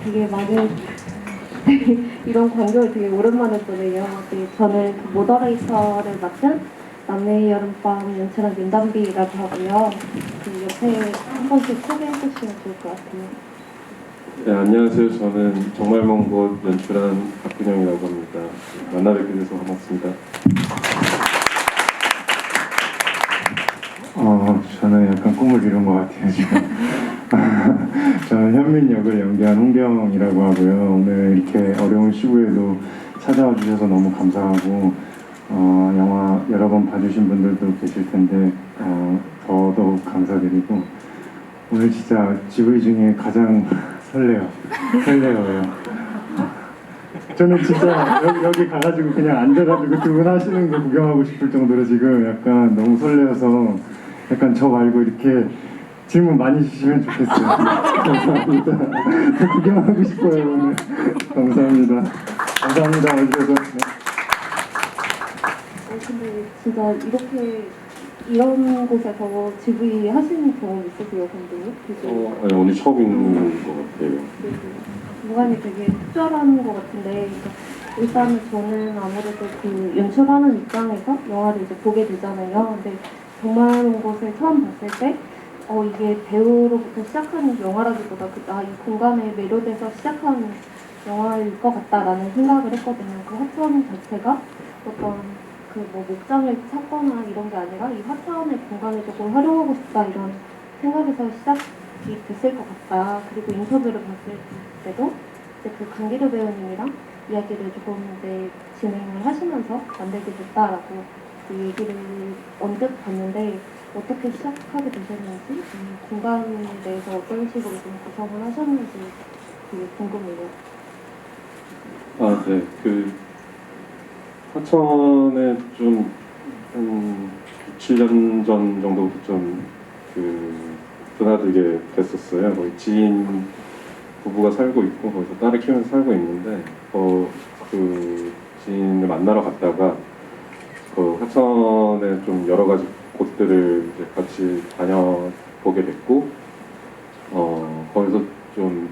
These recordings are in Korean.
되게 많은 이런 광경을 되게 오랜만에 보네요. 저는 그 모더레이터를 맡은 남해의 여름밤 연출한 윤담비라고 하고요. 그 옆에 한 번씩 소개해 주시면 좋을 것 같아요. 네, 안녕하세요. 저는 정말 먼 곳 연출한 박근영이라고 합니다. 만나 뵙게 돼서 반갑습니다. 저는 약간 꿈을 이룬 것 같아요, 지금. 저는 현민 역을 연기한 홍경이라고 하고요. 오늘 이렇게 어려운 시국에도 찾아와 주셔서 너무 감사하고, 영화 여러 번 봐주신 분들도 계실 텐데, 더더욱 감사드리고, 오늘 진짜 GV 중에 가장 설레어요. 저는 진짜 여기 가가지고 그냥 앉아가지고 두 분 하시는 거 구경하고 싶을 정도로 지금 약간 너무 설레어서 약간 저 말고 이렇게 질문 많이 주시면 좋겠어요. 감사합니다. 구경하고 싶어요 오늘. 감사합니다. 감사합니다. 와주셔서. 근데 진짜 이런 곳에서 GV 하시는 경험 있으세요, 근데요? 아니, 오늘 처음 있는 것 같아요. 무관이 되게 특별한 것 같은데, 일단은 저는 아무래도 그 연출하는 입장에서 영화를 이제 보게 되잖아요. 근데 정말 온 것을 처음 봤을 때, 이게 배우로부터 시작하는 영화라기보다 이 공간에 매료돼서 시작하는 영화일 것 같다라는 생각을 했거든요. 그 화천 자체가 어떤 목장을 찾거나 이런 게 아니라 이 화천의 공간을 조금 활용하고 싶다 이런 생각에서 시작이 됐을 것 같다. 그리고 인터뷰를 봤을 때도 이제 그 강기료 배우님이랑 이야기를 조금 이제 진행을 하시면서 만들게 됐다라고 그 얘기를 언뜻 봤는데 어떻게 시작하게 되셨는지 공간에 대해서 어떤 식으로 좀 구성을 하셨는지 되게 궁금해요. 네. 화천에 좀 한 7년 전 정도부터 좀 드나들게 됐었어요. 거기 지인 부부가 살고 있고 거기서 딸을 키우면서 살고 있는데 그 지인을 만나러 갔다가 그 화천에 좀 여러 가지 곳들을 이제 같이 다녀보게 됐고 거기서 좀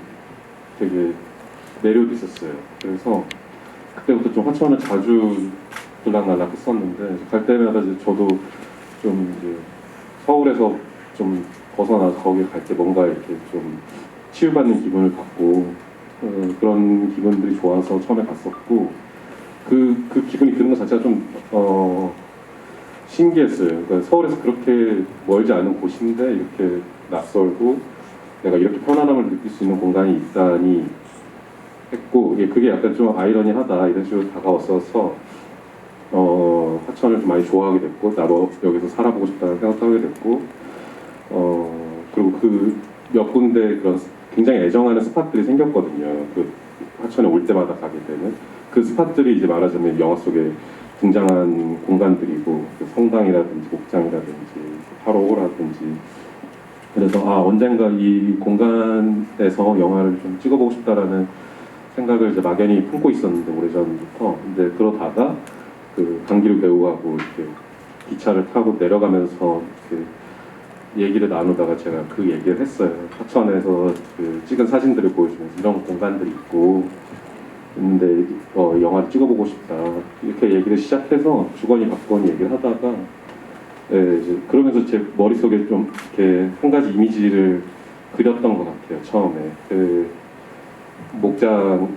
되게 매료도 있었어요. 그래서 그때부터 좀 화천을 자주 들락날락 했었는데 갈 때마다 이제 저도 좀 이제 서울에서 좀 벗어나서 거기 갈 때 뭔가 이렇게 좀 치유받는 기분을 받고 그런 기분들이 좋아서 처음에 갔었고 그 기분이 드는 것 자체가 좀 신기했어요. 그러니까 서울에서 그렇게 멀지 않은 곳인데 이렇게 낯설고 내가 이렇게 편안함을 느낄 수 있는 공간이 있다니 했고 그게 약간 좀 아이러니하다 이런 식으로 다가왔어서 화천을 좀 많이 좋아하게 됐고 나도 여기서 살아보고 싶다는 생각도 하게 됐고 그리고 그 몇 군데 그런 굉장히 애정하는 스팟들이 생겼거든요. 그 화천에 올 때마다 가게 되는 그 스팟들이 이제 말하자면 영화 속에 등장한 공간들이고 그 성당이라든지 목장이라든지 하로라든지 그래서 언젠가 이 공간에서 영화를 좀 찍어보고 싶다라는 생각을 이제 막연히 품고 있었는데 오래전부터. 근데 그러다가 그 강기루 배우하고 이렇게 기차를 타고 내려가면서 얘기를 나누다가 제가 그 얘기를 했어요. 화천에서 찍은 사진들을 보여주면서 이런 공간들이 있고 있는데 영화를 찍어보고 싶다 이렇게 얘기를 시작해서 주거니 받거니 얘기를 하다가 이제 그러면서 제 머릿속에 좀 이렇게 한 가지 이미지를 그렸던 것 같아요. 처음에 목장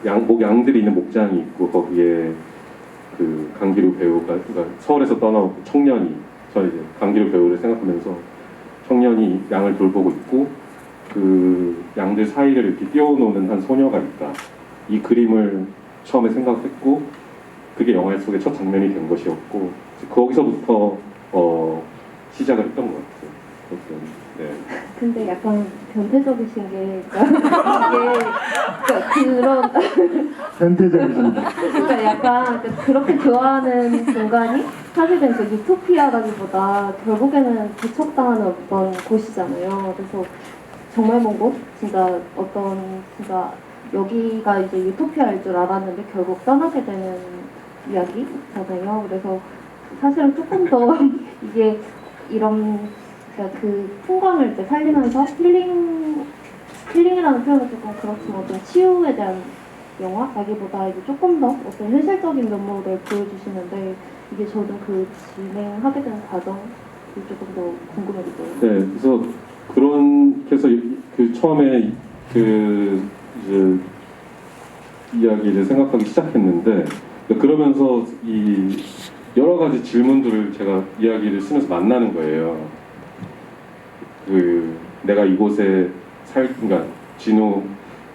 양들이 있는 목장이 있고 거기에 그 강기루 배우가 그러니까 서울에서 떠나온 청년이 저는 이제 강기루 배우를 생각하면서 청년이 양을 돌보고 있고 그 양들 사이를 이렇게 뛰어노는 한 소녀가 있다. 이 그림을 처음에 생각했고 그게 영화 속의 첫 장면이 된 것이었고 거기서부터 시작을 했던 것 같아요. 네. 근데 약간 변태적이신 게 그런 현대적이신데. 그러니까 약간 그렇게 좋아하는 공간이 사실은 그 유토피아라기보다 결국에는 개척당하는 어떤 곳이잖아요. 그래서 정말 먼 곳 진짜 진짜 여기가 이제 유토피아일 줄 알았는데 결국 떠나게 되는 이야기잖아요. 그래서 사실은 조금 더 이게 이런 그러니까 그 풍광을 이제 살리면서 힐링 힐링이라는 표현은 조금 그렇지만 어떤 치유에 대한 영화라기보다 이제 조금 더 어떤 현실적인 면모를 보여주시는데 이게 저는 그 진행하게 된 과정이 조금 더 궁금해졌어요. 네, 그래서 그렇게 해서 그 처음에 그 이제 이야기를 생각하기 시작했는데 그러면서 이 여러 가지 질문들을 제가 이야기를 쓰면서 만나는 거예요. 그 내가 이곳에 그러니까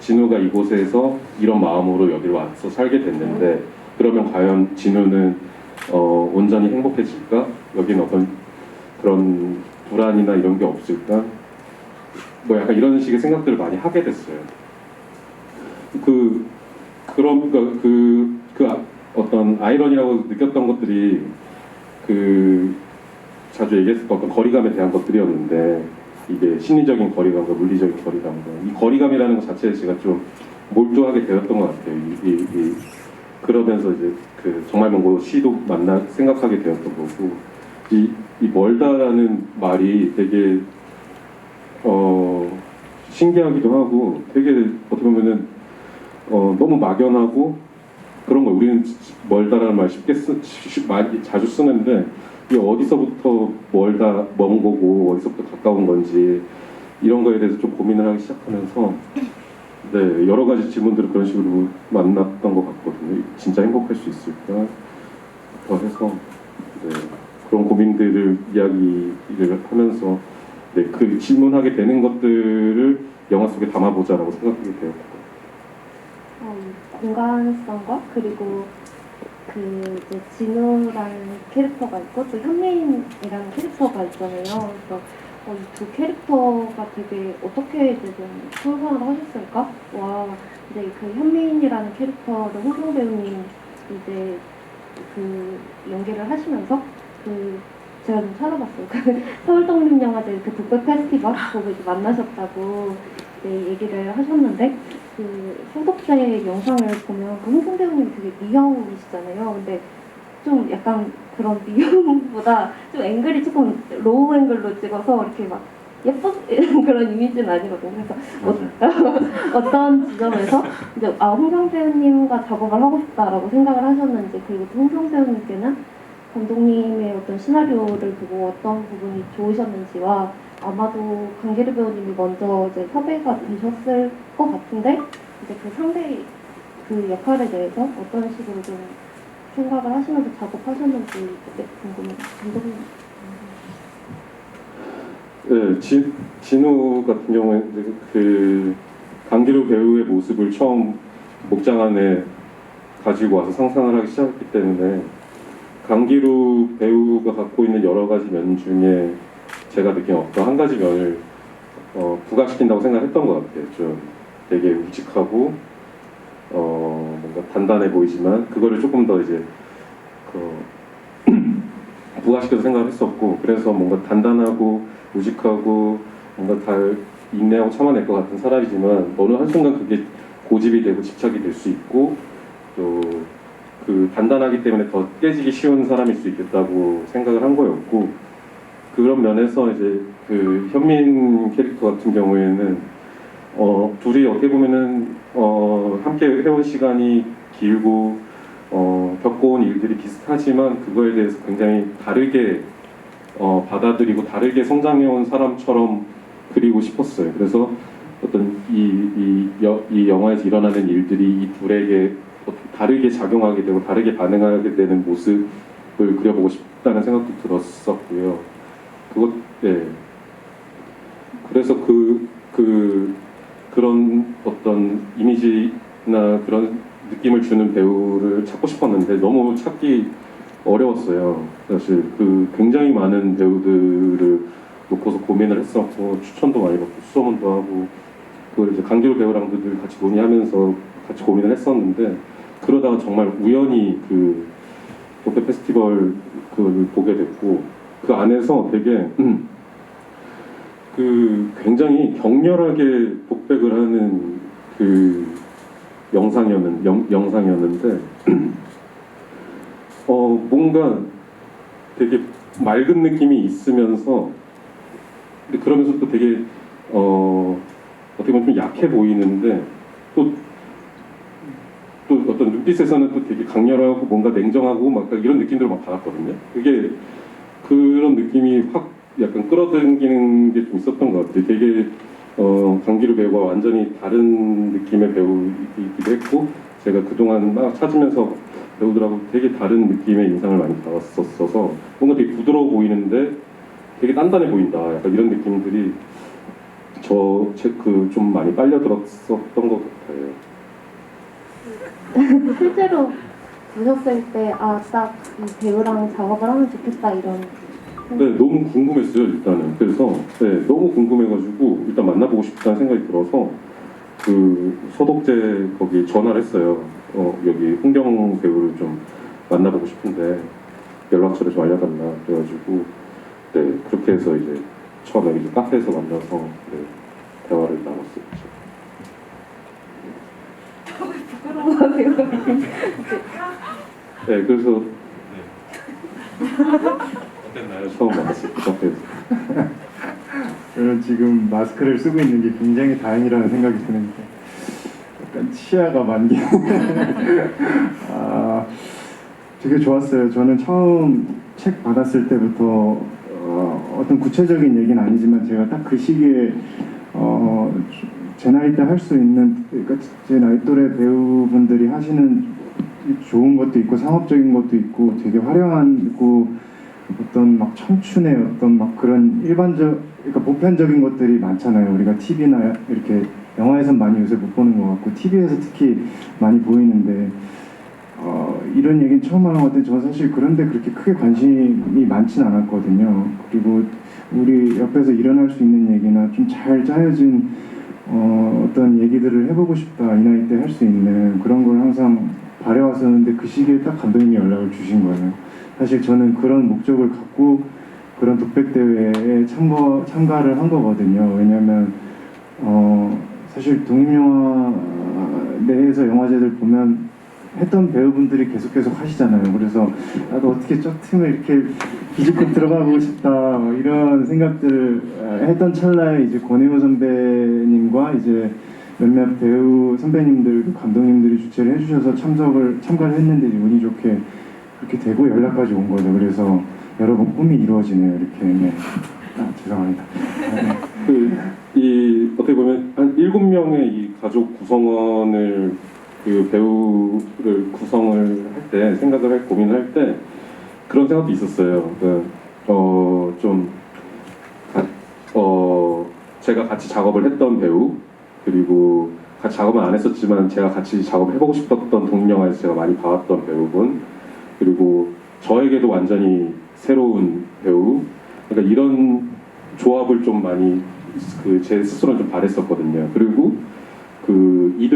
진우가 이곳에서 이런 마음으로 여기로 와서 살게 됐는데 그러면 과연 진우는 온전히 행복해질까? 여기는 어떤 그런 불안이나 이런 게 없을까? 뭐 약간 이런 식의 생각들을 많이 하게 됐어요. 어떤 아이러니라고 느꼈던 것들이 그 자주 얘기했었던 어떤 거리감에 대한 것들이었는데 이게 심리적인 거리감과 물리적인 거리감과 이 거리감이라는 것 자체에 제가 좀 몰두하게 되었던 것 같아요. 그러면서 이제 그 정말 먼 시도 생각하게 되었던 거고 이 멀다라는 말이 되게 신기하기도 하고 되게 어떻게 보면은 너무 막연하고 그런 거 우리는 멀다라는 말 많이 자주 쓰는데 이게 어디서부터 먼 거고 어디서부터 가까운 건지 이런 거에 대해서 좀 고민을 하기 시작하면서 네 여러 가지 질문들을 그런 식으로 만났던 것 같거든요. 진짜 행복할 수 있을까? 해서 네, 그런 고민들을 이야기를 하면서 네, 그 질문하게 되는 것들을 영화 속에 담아보자라고 생각하게 되었고. 공간성과 그리고 그 이제 진우라는 캐릭터가 있고 또 현민이라는 캐릭터가 있잖아요. 그래서 이 두 캐릭터가 되게 어떻게 이제 좀 표현을 하셨을까? 와 이제 그 현민이라는 캐릭터를 홍경 배우님 이제 그 연기를 하시면서 그 제가 좀 찾아봤어요. 그 서울독립영화제 그 독백 페스티벌 거기 이제 만나셨다고 이제 얘기를 하셨는데 그 소독제 영상을 보면 그 홍콩 배우님이 되게 미형이시잖아요. 근데 좀 약간 그런 미형보다 좀 앵글이 조금 로우 앵글로 찍어서 이렇게 막 예쁜 그런 이미지는 아니거든요. 그래서 어떤 지점에서 이제 홍경 배우님과 작업을 하고 싶다라고 생각을 하셨는지 그리고 또 홍경 배우님께는 감독님의 어떤 시나리오를 보고 어떤 부분이 좋으셨는지와 아마도 강기르 배우님이 먼저 이제 섭외가 되셨을 것 같은데 이제 그 상대 그 역할에 대해서 어떤 식으로 좀 생각을 하시면서 작업하셨는지 그때 궁금해요. 감독님. 네, 진우 같은 경우에 그 강기루 배우의 모습을 처음 목장 안에 가지고 와서 상상을 하기 시작했기 때문에 강기루 배우가 갖고 있는 여러 가지 면 중에 제가 느낀 어떤 한 가지 면을 부각시킨다고 생각했던 것 같아요. 좀 되게 우직하고 뭔가 단단해 보이지만 그거를 조금 더 이제 부각시켜서 생각을 했었고 그래서 뭔가 단단하고 우직하고 뭔가 다 인내하고 참아낼 것 같은 사람이지만 어느 한순간 그게 고집이 되고 집착이 될 수 있고 또 그 단단하기 때문에 더 깨지기 쉬운 사람일 수 있겠다고 생각을 한 거였고 그런 면에서 이제 그 현민 캐릭터 같은 경우에는 둘이 어떻게 보면은 함께 해온 시간이 길고 겪어온 일들이 비슷하지만 그거에 대해서 굉장히 다르게 받아들이고 다르게 성장해온 사람처럼 그리고 싶었어요. 그래서 어떤 이 영화에서 일어나는 일들이 이 둘에게 다르게 작용하게 되고 다르게 반응하게 되는 모습을 그려보고 싶다는 생각도 들었었고요. 네. 그래서 그런 어떤 이미지나 그런 느낌을 주는 배우를 찾고 싶었는데 너무 찾기 어려웠어요. 사실 굉장히 많은 배우들을 놓고서 고민을 했었고 추천도 많이 받고 수소문도 하고 그걸 이제 강기루 배우랑도 늘 같이 논의하면서 같이 고민을 했었는데 그러다가 정말 우연히 그 독백 페스티벌 그걸 보게 됐고 그 안에서 되게 굉장히 격렬하게 독백을 하는 그 영상이었는데 뭔가 되게 맑은 느낌이 있으면서 근데 그러면서 또 되게 어떻게 보면 좀 약해 보이는데 또 어떤 눈빛에서는 또 되게 강렬하고 뭔가 냉정하고 막 이런 느낌들을 막 받았거든요. 그게 그런 느낌이 확 약간 끌어당기는 게 좀 있었던 것 같아요. 되게 강기루 배우가 완전히 다른 느낌의 배우이기도 했고 제가 그동안 막 찾으면서 배우들하고 되게 다른 느낌의 인상을 많이 받았었어서 뭔가 되게 부드러워 보이는데 되게 단단해 보인다. 약간 이런 느낌들이 좀 많이 빨려들었었던 것 같아요. 실제로 보셨을 때 아, 딱 이 배우랑 작업을 하면 좋겠다 이런 네, 너무 궁금했어요, 일단은. 그래서, 네, 너무 궁금해가지고, 일단 만나보고 싶다는 생각이 들어서, 그, 소독제 거기 전화를 했어요. 여기 홍경 배우를 좀 만나보고 싶은데, 연락처를 좀 알려달라. 그래가지고, 네, 그렇게 해서 이제, 처음에 이제 카페에서 만나서, 네, 대화를 나눴었죠. 부끄러워하세요. 네, 그래서, 어땠나요? 처음 만났을 때 카페에서. 저는 지금 마스크를 쓰고 있는 게 굉장히 다행이라는 생각이 드는데 약간 치아가 만개. 아, 되게 좋았어요. 저는 처음 책 받았을 때부터 어떤 구체적인 얘기는 아니지만 제가 딱 그 시기에 제 나이 때 할 수 있는, 그러니까 제 나이 또래 배우분들이 하시는 좋은 것도 있고 상업적인 것도 있고 되게 화려하고 어떤 막 청춘의 어떤 막 그런 그러니까 보편적인 것들이 많잖아요. 우리가 TV나 이렇게 영화에선 많이 요새 못 보는 것 같고 TV에서 특히 많이 보이는데 이런 얘기는 처음 하는 것 같은데 저 사실 그런데 그렇게 크게 관심이 많진 않았거든요. 그리고 우리 옆에서 일어날 수 있는 얘기나 좀 잘 짜여진 어떤 얘기들을 해보고 싶다. 이 나이 때 할 수 있는 그런 걸 항상 바래왔었는데 그 시기에 딱 감독님이 연락을 주신 거예요. 사실 저는 그런 목적을 갖고 그런 독백대회에 참가를 한 거거든요. 왜냐면 사실 독립영화 내에서 영화제들 보면 했던 배우분들이 계속 하시잖아요. 그래서 나도 어떻게 저 틈을 이렇게 비집고 들어가고 싶다 이런 생각들을 했던 찰나에 이제 권혜호 선배님과 이제 몇몇 배우 선배님들, 감독님들이 주최를 해주셔서 참가를 했는데 운이 좋게 그렇게 되고 연락까지 온 거죠. 그래서 여러분 꿈이 이루어지네요. 이렇게. 네. 죄송합니다. 어떻게 보면 한 7명의 이 가족 구성원을 그 배우를 구성을 할 때 고민을 할 때 그런 생각도 있었어요. 그러니까 제가 같이 작업을 했던 배우 그리고 같이 작업은 안 했었지만 제가 같이 작업을 해보고 싶었던 독립영화에서 제가 많이 봐왔던 배우분 그리고 저에게도 완전히 새로운 배우 그러니까 이런 조합을 좀 많이 제 스스로는 좀 바랬었거든요. 그리고 이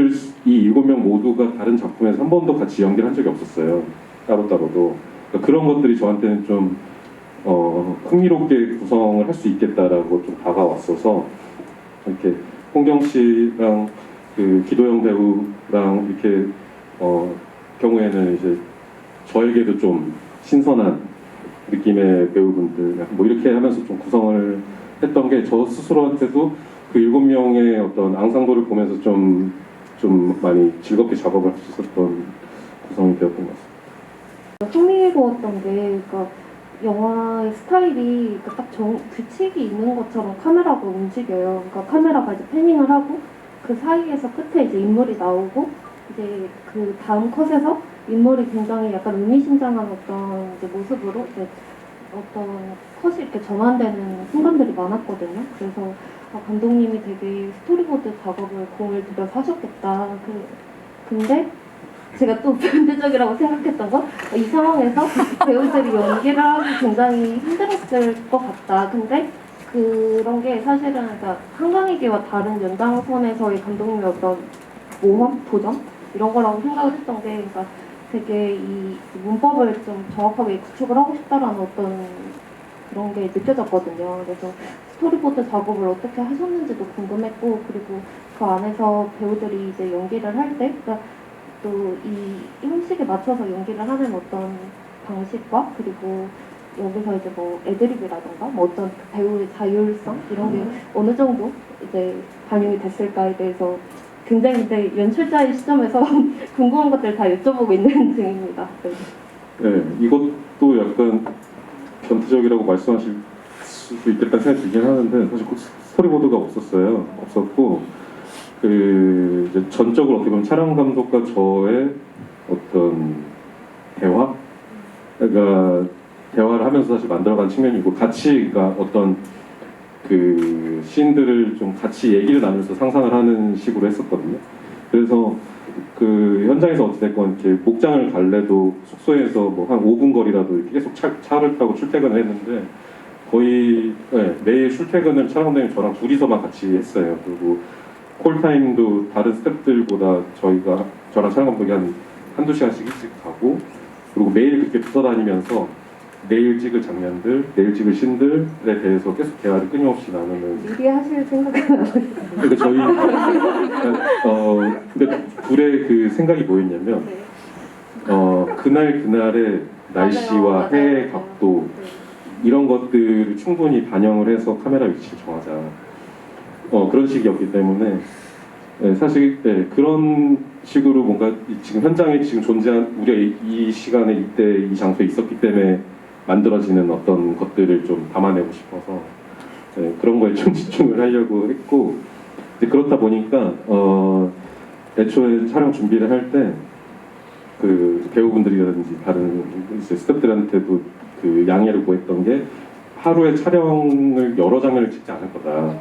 7명 모두가 다른 작품에서 한 번도 같이 연기를 한 적이 없었어요. 따로따로도. 그러니까 그런 것들이 저한테는 좀 흥미롭게 구성을 할 수 있겠다라고 좀 다가왔어서 이렇게 홍경 씨랑 그 기도영 배우랑 이렇게 경우에는 이제 저에게도 좀 신선한 느낌의 배우분들 뭐 이렇게 하면서 좀 구성을 했던 게 저 스스로한테도 그 7명의 어떤 앙상블을 보면서 좀 많이 즐겁게 작업을 할 수 있었던 구성이 되었던 것 같습니다. 흥미로웠던 게 그러니까 영화의 스타일이 딱 규칙이 있는 것처럼 카메라가 움직여요. 그러니까 카메라가 이제 패닝을 하고 그 사이에서 끝에 이제 인물이 나오고 이제 그 다음 컷에서 인물이 굉장히 약간 의미심장한 어떤 이제 모습으로 이제 어떤 컷이 이렇게 전환되는 순간들이 많았거든요. 그래서 감독님이 되게 스토리보드 작업을 공을 들여서 하셨겠다. 근데 제가 또 반대적이라고 생각했던 건 이 상황에서 배우들이 연기를 하기 굉장히 힘들었을 것 같다. 근데 그런 게 사실은 그러니까 한강이기와 다른 연장선에서의 감독님의 어떤 모험, 도전 이런 거라고 생각을 했던 게 그러니까 되게 이 문법을 좀 정확하게 구축을 하고 싶다라는 어떤 그런 게 느껴졌거든요. 그래서 스토리보드 작업을 어떻게 하셨는지도 궁금했고 그리고 그 안에서 배우들이 이제 연기를 할 때 그러니까 또 이 형식에 맞춰서 연기를 하는 어떤 방식과 그리고 여기서 이제 뭐 애드립이라던가 뭐 어떤 그 배우의 자율성 이런 게 어느 정도 이제 반영이 됐을까에 대해서 굉장히 근데 연출자의 시점에서 궁금한 것들 다 여쭤보고 있는 중입니다. 네. 네, 이것도 약간 변태적이라고 말씀하실 수도 있겠다는 생각이 들긴 하는데 사실 그 스토리보드가 없었고 그 이제 전적으로 어떻게 보면 촬영 감독과 저의 어떤 대화, 그러니까 대화를 하면서 사실 만들어간 측면이고 같이 그러니까 어떤 그 씬들을 좀 같이 얘기를 나누면서 상상을 하는 식으로 했었거든요. 그래서 그 현장에서 어찌됐건 이렇게 목장을 갈래도 숙소에서 뭐 한 5분 거리라도 이렇게 계속 차를 타고 출퇴근을 했는데 거의 매일 출퇴근을 촬영 감독님 저랑 둘이서만 같이 했어요. 그리고 콜타임도 다른 스태프들보다 저랑 촬영 감독이 한두 시간씩 일찍 가고 그리고 매일 그렇게 붙어 다니면서 내일 찍을 장면들, 내일 찍을 씬들에 대해서 계속 대화를 끊임없이 나누는. 미리 하실 생각은 안 하세요? 그러니까 근데 둘의 그 생각이 뭐였냐면 네. 그날의 날씨와 맞아요. 해의 각도 네. 이런 것들을 충분히 반영을 해서 카메라 위치를 정하자. 그런 식이었기 때문에 사실 그런 식으로 뭔가 지금 현장에 지금 존재한 우리가 이 시간에 이때 이 장소에 있었기 때문에 만들어지는 어떤 것들을 좀 담아내고 싶어서 그런 거에 좀 집중을 하려고 했고 이제 그렇다 보니까 애초에 촬영 준비를 할 때 그 배우분들이라든지 다른 이제 스태프들한테도 그 양해를 구했던 게 하루에 촬영을 여러 장면을 찍지 않을 거다.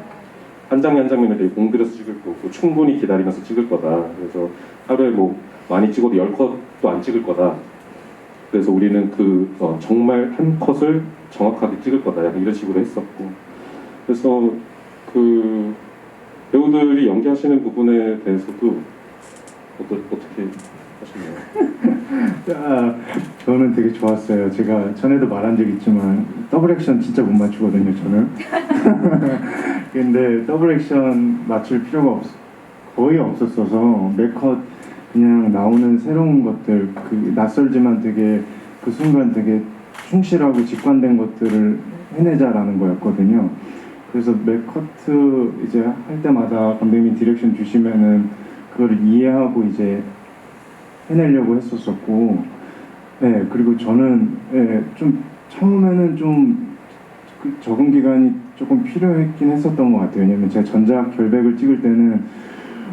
한 장면 한 장면을 되게 공들여서 찍을 거고 충분히 기다리면서 찍을 거다. 그래서 하루에 뭐 많이 찍어도 10컷도 안 찍을 거다. 그래서 우리는 정말 한 컷을 정확하게 찍을 거다. 약간 이런 식으로 했었고 그래서 그 배우들이 연기하시는 부분에 대해서도 어떻게 하시나요? 저는 되게 좋았어요. 제가 전에도 말한 적 있지만 더블 액션 진짜 못 맞추거든요, 저는. 근데 더블 액션 맞출 필요가 거의 없었어서 매 컷 그냥 나오는 새로운 것들, 그 낯설지만 되게 그 순간 되게 충실하고 직관된 것들을 해내자라는 거였거든요. 그래서 매 커트 이제 할 때마다 감독님이 디렉션 주시면은 그걸 이해하고 이제 해내려고 했었었고, 그리고 저는 좀 처음에는 좀 그 적응 기간이 조금 필요했긴 했었던 것 같아요. 왜냐면 제가 전작 결백을 찍을 때는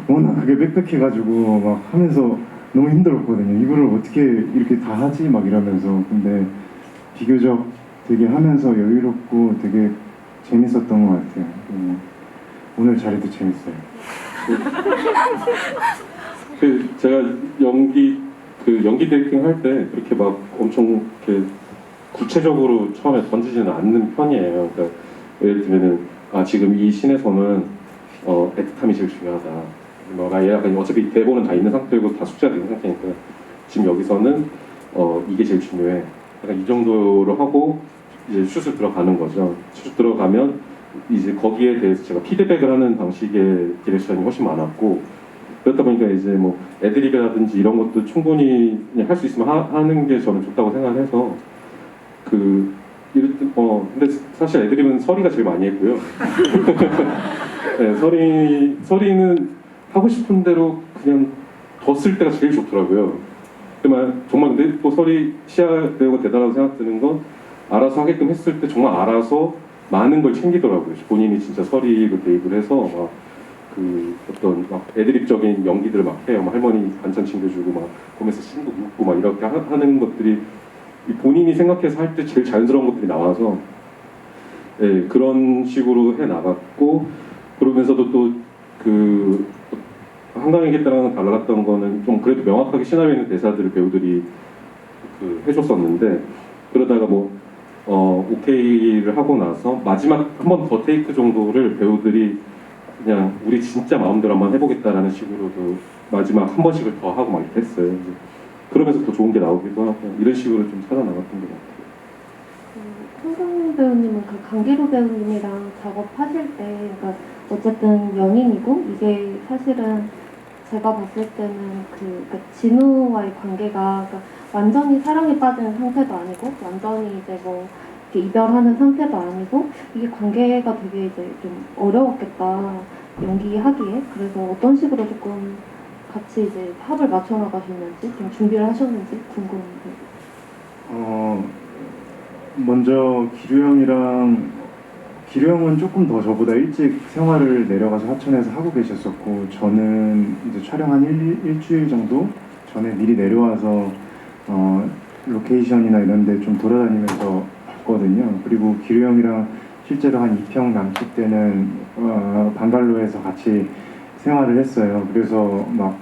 워낙 그게 빽빽해가지고 막 하면서 너무 힘들었거든요. 이거를 어떻게 이렇게 다 하지? 막 이러면서. 근데 비교적 되게 하면서 여유롭고 되게 재밌었던 것 같아요. 오늘 자리도 재밌어요. 제가 연기 디렉팅 할 때 그렇게 막 엄청 이렇게 구체적으로 처음에 던지지는 않는 편이에요. 그러니까 예를 들면은 지금 이 씬에서는 애틋함이 제일 중요하다. 약간 어차피 대본은 다 있는 상태고 다 숙제가 된 상태니까 지금 여기서는 이게 제일 중요해. 약간 이 정도로 하고 이제 슛을 들어가는 거죠. 슛 들어가면 이제 거기에 대해서 제가 피드백을 하는 방식의 디렉션이 훨씬 많았고 그렇다 보니까 이제 뭐 애드립이라든지 이런 것도 충분히 할 수 있으면 하는 게 저는 좋다고 생각해서 근데 사실 애드립은 서리가 제일 많이 했고요. 네, 서리는 하고 싶은 대로 그냥 더 쓸 때가 제일 좋더라고요. 정말 근데 또 서리 시아 배우가 대단하다고 생각드는 건 알아서 하게끔 했을 때 정말 알아서 많은 걸 챙기더라고요. 본인이 진짜 서리를 대입을 해서 어떤 애드립적인 연기들을 막 해요. 할머니 반찬 챙겨주고 보면서 신고 묻고 이렇게 하는 것들이 본인이 생각해서 할 때 제일 자연스러운 것들이 나와서 그런 식으로 해 나갔고 그러면서도 또 한강의 객단랑은 달랐던 거는 좀 그래도 명확하게 시나리오 있는 대사들을 배우들이 해줬었는데 그러다가 오케이를 하고 나서 마지막 한 번 더 테이크 정도를 배우들이 그냥 우리 진짜 마음대로 한번 해보겠다라는 식으로도 마지막 한 번씩을 더 하고 이렇게 했어요. 그러면서 더 좋은 게 나오기도 하고 이런 식으로 좀 찾아 나갔던 것 같아요. 홍경 배우님은 강기로 배우님이랑 작업하실 때, 그러니까 어쨌든 연인이고 이게 사실은 제가 봤을 때는 그러니까 진우와의 관계가 그러니까 완전히 사랑에 빠진 상태도 아니고 완전히 이제 이렇게 이별하는 상태도 아니고 이게 관계가 되게 이제 좀 어려웠겠다 연기하기에. 그래서 어떤 식으로 조금 같이 이제 합을 맞춰 나가셨는지 좀 준비를 하셨는지 궁금해요. 먼저 기류 형은 조금 더 저보다 일찍 생활을 내려가서 하천에서 하고 계셨었고, 저는 이제 촬영 한 일주일 정도 전에 미리 내려와서 로케이션이나 이런 데 좀 돌아다니면서 봤거든요. 그리고 기류 형이랑 실제로 한 2평 남짓 되는 방갈로에서 같이 생활을 했어요. 그래서 막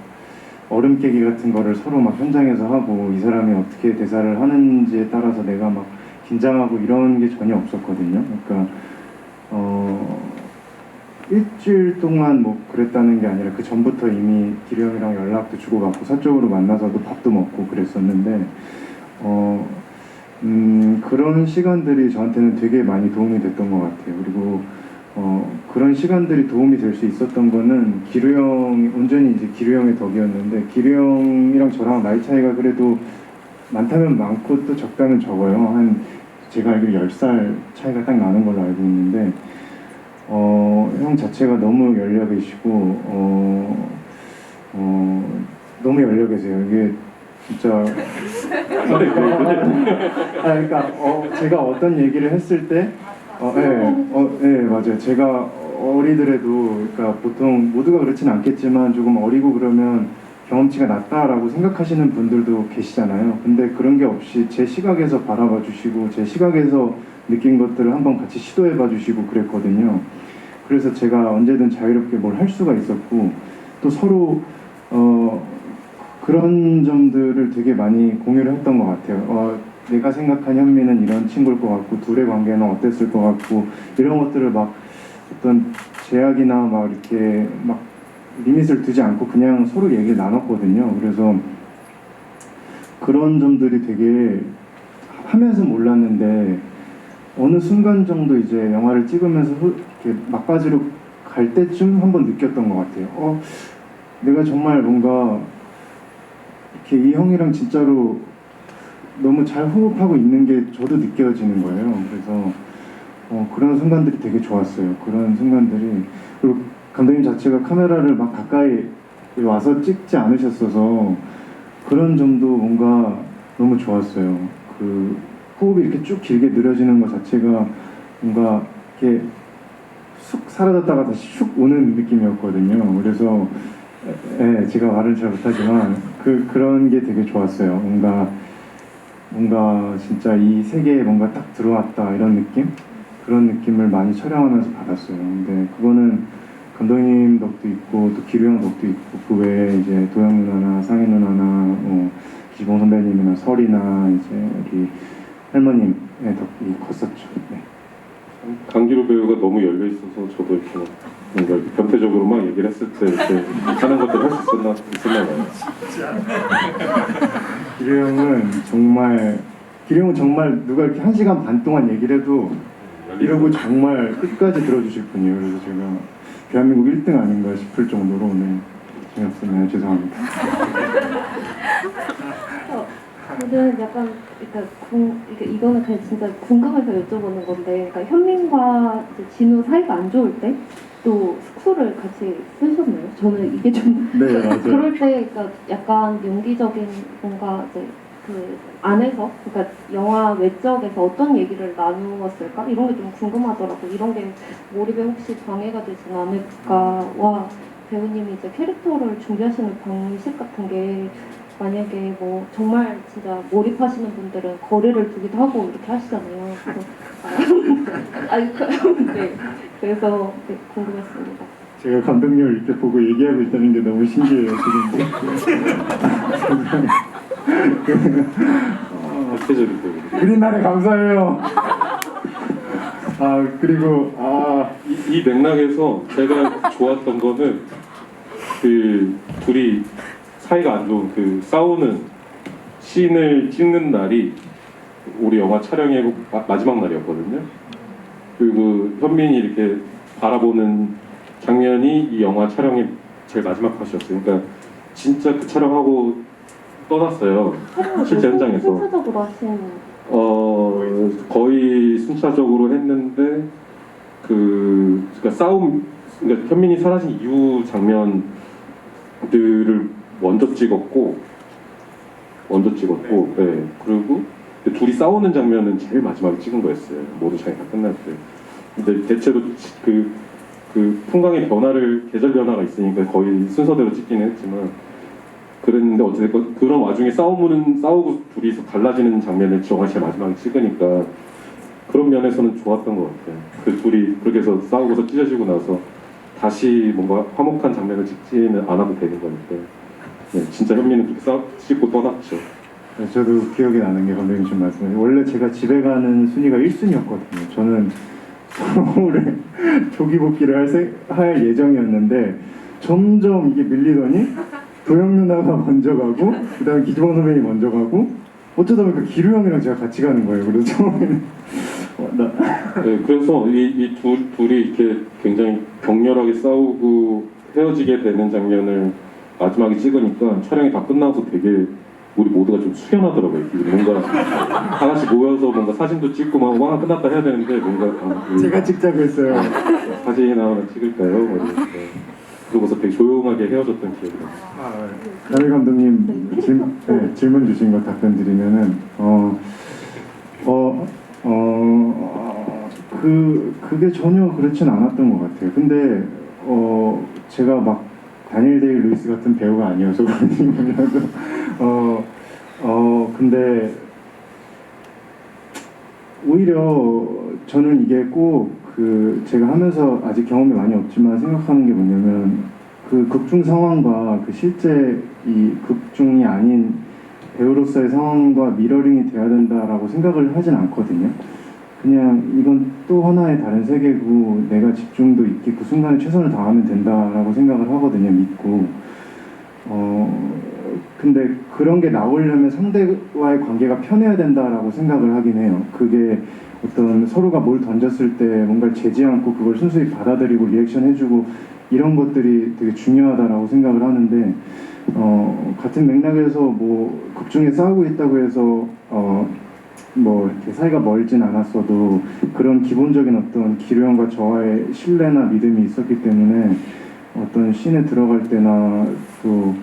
얼음 깨기 같은 거를 서로 막 현장에서 하고, 이 사람이 어떻게 대사를 하는지에 따라서 내가 막 긴장하고 이런 게 전혀 없었거든요. 그러니까 일주일 동안 뭐 그랬다는 게 아니라 그 전부터 이미 기류 형이랑 연락도 주고받고 사적으로 만나서도 밥도 먹고 그랬었는데 그런 시간들이 저한테는 되게 많이 도움이 됐던 것 같아요. 그리고 그런 시간들이 도움이 될 수 있었던 거는 기류 형, 온전히 이제 기류 형의 덕이었는데, 기류 형이랑 저랑 나이 차이가 그래도 많다면 많고 또 적다면 적어요. 한 제가 알기로 10살 차이가 딱 나는 걸로 알고 있는데, 형 자체가 너무 열려 계시고 너무 열려 계세요. 이게 진짜 그러니까 제가 어떤 얘기를 했을 때 맞아요. 제가 어리더라도, 그러니까 보통 모두가 그렇지는 않겠지만 조금 어리고 그러면 경험치가 낮다라고 생각하시는 분들도 계시잖아요. 근데 그런 게 없이 제 시각에서 바라봐 주시고 제 시각에서 느낀 것들을 한번 같이 시도해 봐 주시고 그랬거든요. 그래서 제가 언제든 자유롭게 뭘 할 수가 있었고, 또 서로 그런 점들을 되게 많이 공유를 했던 것 같아요. 내가 생각한 현미는 이런 친구일 것 같고, 둘의 관계는 어땠을 것 같고, 이런 것들을 막 어떤 제약이나 막 이렇게 막 리밋을 두지 않고 그냥 서로 얘기를 나눴거든요. 그래서 그런 점들이 되게 하면서 몰랐는데, 어느 순간 정도 이제 영화를 찍으면서 이렇게 막바지로 갈 때쯤 한번 느꼈던 것 같아요. 내가 정말 뭔가 이렇게 이 형이랑 진짜로 너무 잘 호흡하고 있는 게 저도 느껴지는 거예요. 그래서 그런 순간들이 되게 좋았어요. 그런 순간들이. 그리고 감독님 자체가 카메라를 막 가까이 와서 찍지 않으셨어서 그런 점도 뭔가 너무 좋았어요. 그 호흡이 이렇게 쭉 길게 늘어지는 것 자체가 뭔가 이렇게 쑥 사라졌다가 다시 슉 오는 느낌이었거든요. 그래서 제가 말을 잘 못하지만 그런 게 되게 좋았어요. 뭔가 진짜 이 세계에 뭔가 딱 들어왔다 이런 느낌? 그런 느낌을 많이 촬영하면서 받았어요. 근데 그거는 감독님 덕도 있고 또 기류 형 덕도 있고, 그 외에 이제 도영 누나나 상희 누나나 기봉 선배님이나 설이나 이제 우리 할머님의 덕이 컸었죠. 네. 강기루 배우가 너무 열려 있어서 저도 이렇게 뭔가 이렇게 변태적으로 막 얘기를 했을 때 이렇게 하는 것들 할 수 있었나 봐요. 기류 형은 정말 누가 이렇게 1시간 반 동안 얘기를 해도 이러고 정말 끝까지 들어주실 분이에요. 그래서 제가 대한민국 1등 아닌가 싶을 정도로 재미없었네요. 죄송합니다. 저는 약간 이거는 그냥 진짜 궁금해서 여쭤보는 건데, 그러니까 현민과 이제 진우 사이가 안 좋을 때 또 숙소를 같이 쓰셨나요? 저는 이게 좀 네, 맞아요. 그럴 때 그러니까 약간 연기적인 뭔가 이제 그 안에서, 그러니까 영화 외적에서 어떤 얘기를 나누었을까 이런 게 좀 궁금하더라고요. 이런 게 몰입에 혹시 방해가 되진 않을까와 배우님이 이제 캐릭터를 준비하시는 방식 같은 게 만약에 뭐 정말 진짜 몰입하시는 분들은 거리를 두기도 하고 이렇게 하시잖아요. 네. 그래서 궁금했습니다. 제가 감독님을 이렇게 보고 얘기하고 있다는 게 너무 신기해요. 지금. 자체적인 배우. 그린 날에 감사해요. 그리고 이 맥락에서 제가 좋았던 거는 그 둘이 사이가 안 좋은 그 싸우는 씬을 찍는 날이 우리 영화 촬영의 마지막 날이었거든요. 그리고 현민이 이렇게 바라보는 장면이 이 영화 촬영의 제일 마지막 컷이었어요. 그러니까 진짜 그 촬영하고 떠났어요. 실제 현장에서. 순차적으로 하신 거의 순차적으로 했는데 그러니까 그러니까 현민이 사라진 이후 장면들을 먼저 찍었고, 네. 그리고 둘이 싸우는 장면은 제일 마지막에 찍은 거였어요. 모두 장이 다 끝날 때. 근데 대체로 그 풍광의 계절 변화가 있으니까 거의 순서대로 찍기는 했지만, 그랬는데 어쨌든 그런 와중에 싸우고 둘이서 갈라지는 장면을 정말 제일 마지막에 찍으니까 그런 면에서는 좋았던 것 같아요. 그 둘이 그렇게 해서 싸우고서 찢어지고 나서 다시 뭔가 화목한 장면을 찍지는 않아도 되는 거니까. 네, 진짜 현민은 그렇게 찍고 떠났죠. 네, 저도 기억이 나는 게 감독님 좀 말씀해 원래 제가 집에 가는 순위가 1순위였거든요. 저는 서울에 조기 복귀를 할 예정이었는데 점점 이게 밀리더니 도영 누나가 먼저 가고 그 다음에 기주원 선배님이 먼저 가고 어쩌다 보니까 기루 형이랑 제가 같이 가는 거예요. 그래서 처음에는 네, 그래서 둘이 이렇게 굉장히 격렬하게 싸우고 헤어지게 되는 장면을 마지막에 찍으니까 촬영이 다 끝나서 되게 우리 모두가 좀 숙연하더라고요. 뭔가 다 같이 모여서 뭔가 사진도 찍고 막 와 끝났다 해야 되는데 뭔가 제가 찍자고 했어요. 사진 하나 찍을까요? 뭐 이러면서. 그러고서 되게 조용하게 헤어졌던 기억이 나요. 다미 감독님 질문 주신 거 답변 드리면은 그게 전혀 그렇진 않았던 것 같아요. 근데 제가 막 다니엘 데이 루이스 같은 배우가 아니어서 그런지 몰라도 근데 오히려 저는 이게 꼭 제가 하면서 아직 경험이 많이 없지만 생각하는 게 뭐냐면 그 극중 상황과 그 실제 이 극중이 아닌 배우로서의 상황과 미러링이 돼야 된다라고 생각을 하진 않거든요. 그냥 이건 또 하나의 다른 세계고 내가 집중도 있게 그 순간에 최선을 다하면 된다라고 생각을 하거든요. 믿고 근데 그런 게 나오려면 상대와의 관계가 편해야 된다라고 생각을 하긴 해요. 그게 어떤 서로가 뭘 던졌을 때 뭔가를 재지 않고 그걸 순수히 받아들이고 리액션 해주고 이런 것들이 되게 중요하다라고 생각을 하는데 같은 맥락에서 뭐 극중에 싸우고 있다고 해서 뭐 이렇게 사이가 멀진 않았어도 그런 기본적인 어떤 기루 형과 저와의 신뢰나 믿음이 있었기 때문에 어떤 씬에 들어갈 때나 또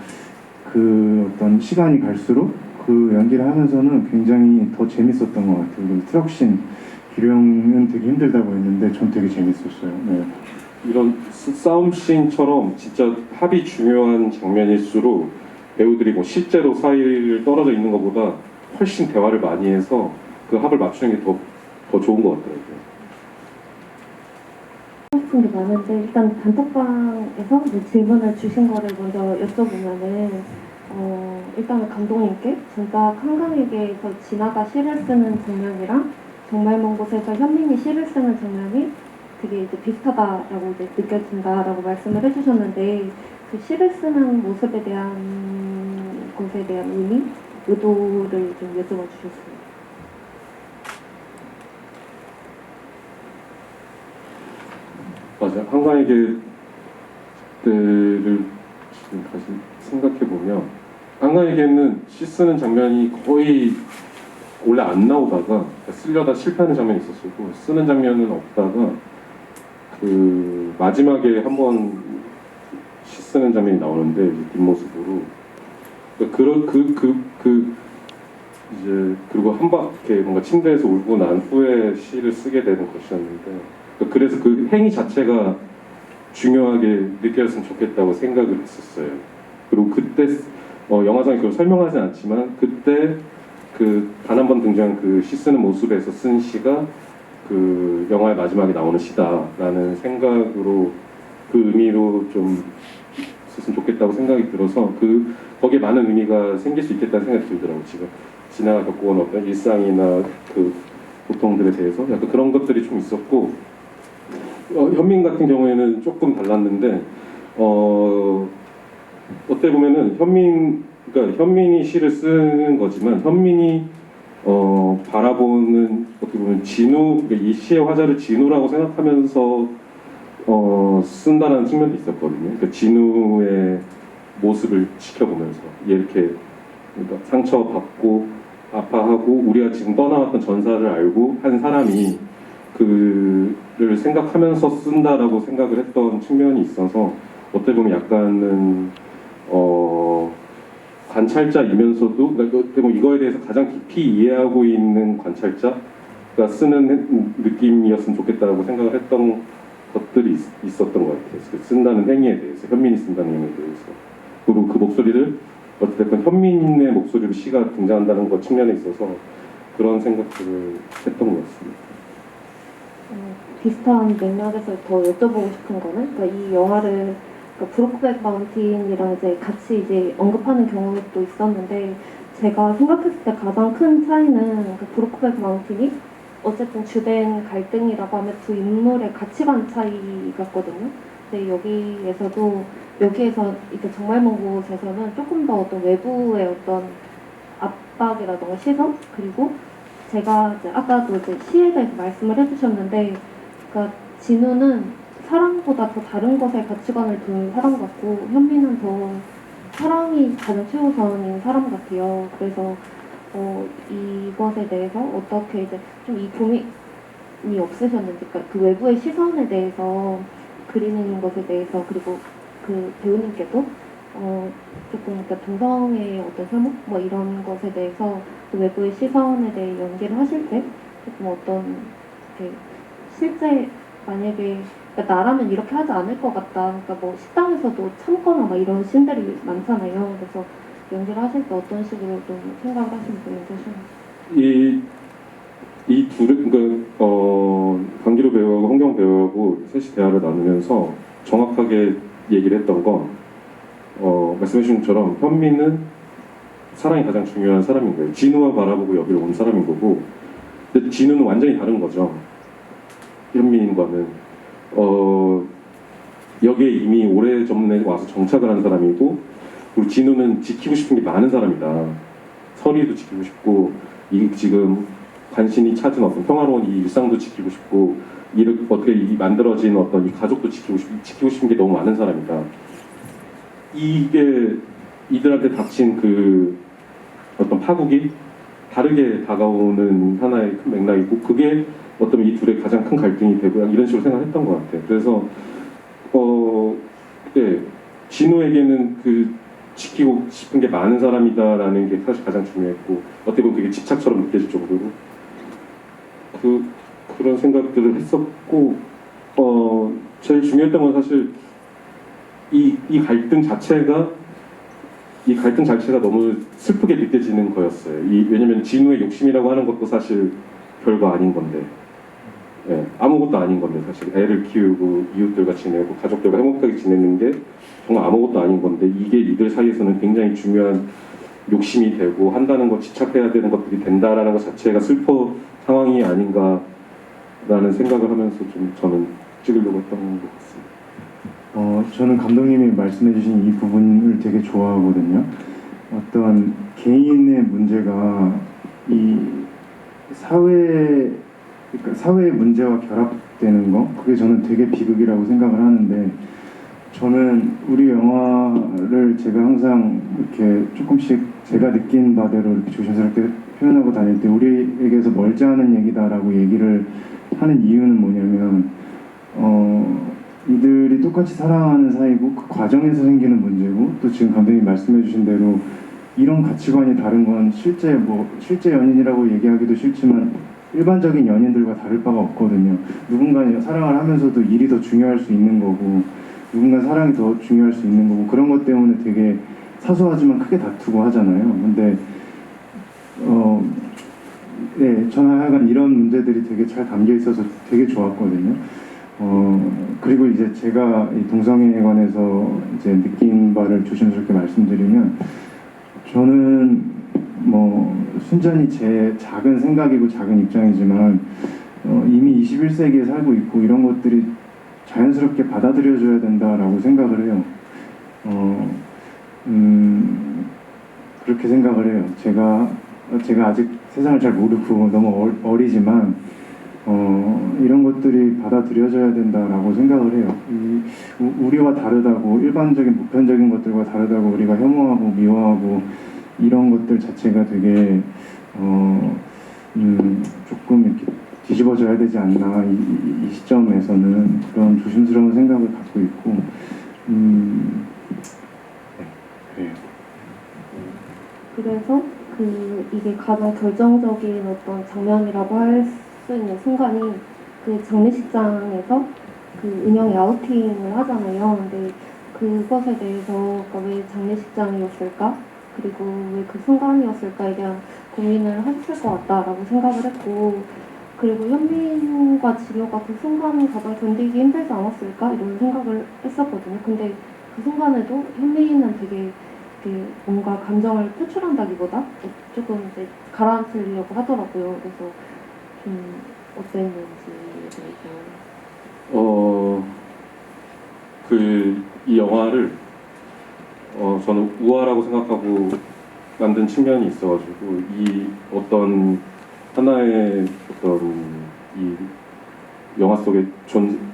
그 어떤 시간이 갈수록 그 연기를 하면서는 굉장히 더 재밌었던 것 같아요. 그리고 트럭씬 기루 형은 되게 힘들다고 했는데 전 되게 재밌었어요. 네. 이런 싸움 씬처럼 진짜 합이 중요한 장면일수록 배우들이 뭐 실제로 사이를 떨어져 있는 것보다 훨씬 대화를 많이 해서 그 합을 맞추는 게 더 좋은 것 같더라고요. 하고 싶은 게 많은데 일단 단톡방에서 이제 질문을 주신 거를 먼저 여쭤보면은 일단은 감독님께 정작 한강에게서 진아가 시를 쓰는 장면이랑 정말 먼 곳에서 현민이 시를 쓰는 장면이 되게 이제 비슷하다라고 이제 느껴진다라고 말씀을 해주셨는데 그 시를 쓰는 모습에 대한 것에 대한 의미, 의도를 좀 여쭤봐 주셨어요. 맞아. 한강에게 때를 지금 다시 생각해 보면 한강에게는 시 쓰는 장면이 거의 원래 안 나오다가 쓰려다 실패하는 장면이 있었고 쓰는 장면은 없다가 그 마지막에 한번 시 쓰는 장면이 나오는데 뒷모습으로 이제 그리고 한 바퀴 뭔가 침대에서 울고 난 후에 시를 쓰게 되는 것이었는데 그래서 그 행위 자체가 중요하게 느껴졌으면 좋겠다고 생각을 했었어요. 그리고 그때 영화상에 그걸 설명하진 않지만 그때 그 단 한 번 등장한 그 시 쓰는 모습에서 쓴 시가 그 영화의 마지막에 나오는 시다라는 생각으로 그 의미로 좀 썼으면 좋겠다고 생각이 들어서 거기에 많은 의미가 생길 수 있겠다는 생각이 들더라고요. 지금 지나가 겪고 온 어떤 일상이나 그 고통들에 대해서 약간 그런 것들이 좀 있었고 현민 같은 경우에는 조금 달랐는데 어떻게 보면은 그러니까 현민이 시를 쓰는 거지만 현민이 바라보는 어떻게 보면 진우 그러니까 이 시의 화자를 진우라고 생각하면서 쓴다는 측면도 있었거든요. 그러니까 진우의 모습을 지켜보면서 이렇게 그러니까 상처받고 아파하고 우리가 지금 떠나왔던 전사를 알고 한 사람이 그를 생각하면서 쓴다라고 생각을 했던 측면이 있어서 어떻게 보면 약간은 관찰자이면서도 그러니까 어떻게 보면 이거에 대해서 가장 깊이 이해하고 있는 관찰자가 쓰는 느낌이었으면 좋겠다고 생각을 했던 것들이 있었던 것 같아요. 그 쓴다는 행위에 대해서, 현민이 쓴다는 행위에 대해서. 그리고 그 목소리를 어쨌든 현민의 목소리로 시가 등장한다는 것 측면에 있어서 그런 생각들을 했던 것 같습니다. 비슷한 맥락에서 더 여쭤보고 싶은 거는 그러니까 이 영화를 그러니까 브로크백 마운틴이랑 이제 같이 이제 언급하는 경우도 있었는데 제가 생각했을 때 가장 큰 차이는 그 브로크백 마운틴이 어쨌든 주된 갈등이라고 하면 두 인물의 가치관 차이 같거든요. 근데 여기에서 이렇게 정말 먼 곳에서는 조금 더 어떤 외부의 어떤 압박이라던가 시선 그리고 제가 이제 아까도 이제 시에 대해서 말씀을 해주셨는데, 그러니까 진우는 사랑보다 더 다른 것에 가치관을 두는 사람 같고 현미는 더 사랑이 가장 최우선인 사람 같아요. 그래서 이것에 대해서 어떻게 이제 좀 이 고민이 없으셨는지, 그러니까 그 외부의 시선에 대해서 그리는 것에 대해서 그리고 그 배우님께도 조금 그러니까 동성애의 어떤 혐오 뭐 이런 것에 대해서 또 외부의 시선에 대해 연기를 하실 때 조금 어떤 이렇게 실제 만약에 그러니까 나라면 이렇게 하지 않을 것 같다. 그러니까 뭐 식당에서도 참거나 막 이런 씬들이 많잖아요. 그래서 연기를 하실 때 어떤 식으로 좀 생각을 하시면서 연기하시는지. 이 둘은 강기로 배우하고 홍경 배우하고 셋이 대화를 나누면서 정확하게 얘기를 했던 건 말씀해주신 것처럼 현미는 사랑이 가장 중요한 사람인 거예요. 진우만 바라보고 여기를 온 사람인 거고, 근데 진우는 완전히 다른 거죠. 현미인과는 여기에 이미 오래전에 와서 정착을 한 사람이고, 그리고 진우는 지키고 싶은 게 많은 사람이다. 선의도 지키고 싶고, 이 지금 간신히 찾은 어떤 평화로운 이 일상도 지키고 싶고, 이를 어떻게 만들어진 어떤 이 가족도 지키고 싶은 게 너무 많은 사람이다. 이게 이들한테 닥친 그 어떤 파국이 다르게 다가오는 하나의 큰 맥락이고, 그게 어떤 이 둘의 가장 큰 갈등이 되고 이런 식으로 생각했던 것 같아요. 그래서 네, 진우에게는 그 지키고 싶은 게 많은 사람이다라는 게 사실 가장 중요했고, 어떻게 보면 그게 집착처럼 느껴질 정도로 그런 생각들을 했었고, 제일 중요했던 건 사실 이 갈등 자체가 너무 슬프게 느껴지는 거였어요. 왜냐면 진우의 욕심이라고 하는 것도 사실 별거 아닌 건데, 아무것도 아닌 건데, 사실 애를 키우고 이웃들과 지내고 가족들과 행복하게 지내는 게 정말 아무것도 아닌 건데, 이게 이들 사이에서는 굉장히 중요한 욕심이 되고 한다는 것, 집착해야 되는 것들이 된다라는 것 자체가 슬퍼 상황이 아닌가라는 생각을 하면서 좀 저는 찍으려고 했던 것 같습니다. 저는 감독님이 말씀해주신 이 부분을 되게 좋아하거든요. 어떤 개인의 문제가 이 그러니까 사회의 문제와 결합되는 거, 그게 저는 되게 비극이라고 생각을 하는데, 저는 우리 영화를 제가 항상 이렇게 조금씩 제가 느낀 바대로 이렇게 조심스럽게 표현하고 다닐 때 우리에게서 멀지 않은 얘기다라고 얘기를 하는 이유는 뭐냐면, 이들이 똑같이 사랑하는 사이고 그 과정에서 생기는 문제고, 또 지금 감독님이 말씀해주신 대로 이런 가치관이 다른 건 실제 연인이라고 얘기하기도 싫지만 일반적인 연인들과 다를 바가 없거든요. 누군가 사랑을 하면서도 일이 더 중요할 수 있는 거고, 누군가 사랑이 더 중요할 수 있는 거고, 그런 것 때문에 되게 사소하지만 크게 다투고 하잖아요. 근데 저는 하여간 이런 문제들이 되게 잘 담겨 있어서 되게 좋았거든요. 그리고 이제 제가 이 동성애에 관해서 이제 느낀 바를 조심스럽게 말씀드리면, 저는 뭐 순전히 제 작은 생각이고 작은 입장이지만 이미 21세기에 살고 있고 이런 것들이 자연스럽게 받아들여져야 된다라고 생각을 해요. 그렇게 생각을 해요. 제가 아직 세상을 잘 모르고 너무 어리지만 이런 것들이 받아들여져야 된다라고 생각을 해요. 우리와 다르다고, 일반적인 보편적인 것들과 다르다고 우리가 혐오하고 미워하고 이런 것들 자체가 되게 조금 이렇게 뒤집어져야 되지 않나 이 시점에서는 그런 조심스러운 생각을 갖고 있고 네, 그래요. 그래서 이게 가장 결정적인 어떤 장면이라고 할 수 있는 순간이 그 장례식장에서 그 은영이 아우팅을 하잖아요. 근데 그것에 대해서 그러니까 왜 장례식장이었을까? 그리고 왜 그 순간이었을까에 대한 고민을 했을 것 같다라고 생각을 했고, 그리고 현민과 진호가 그 순간을 가장 견디기 힘들지 않았을까? 이런 생각을 했었거든요. 근데 그 순간에도 현민은 되게 뭔가 감정을 표출한다기보다 조금 이제 가라앉히려고 하더라고요. 그래서 좀 어땠는지에 대해서. 이 영화를 저는 우화라고 생각하고 만든 측면이 있어가지고 이 어떤 하나의 어떤 이 영화 속에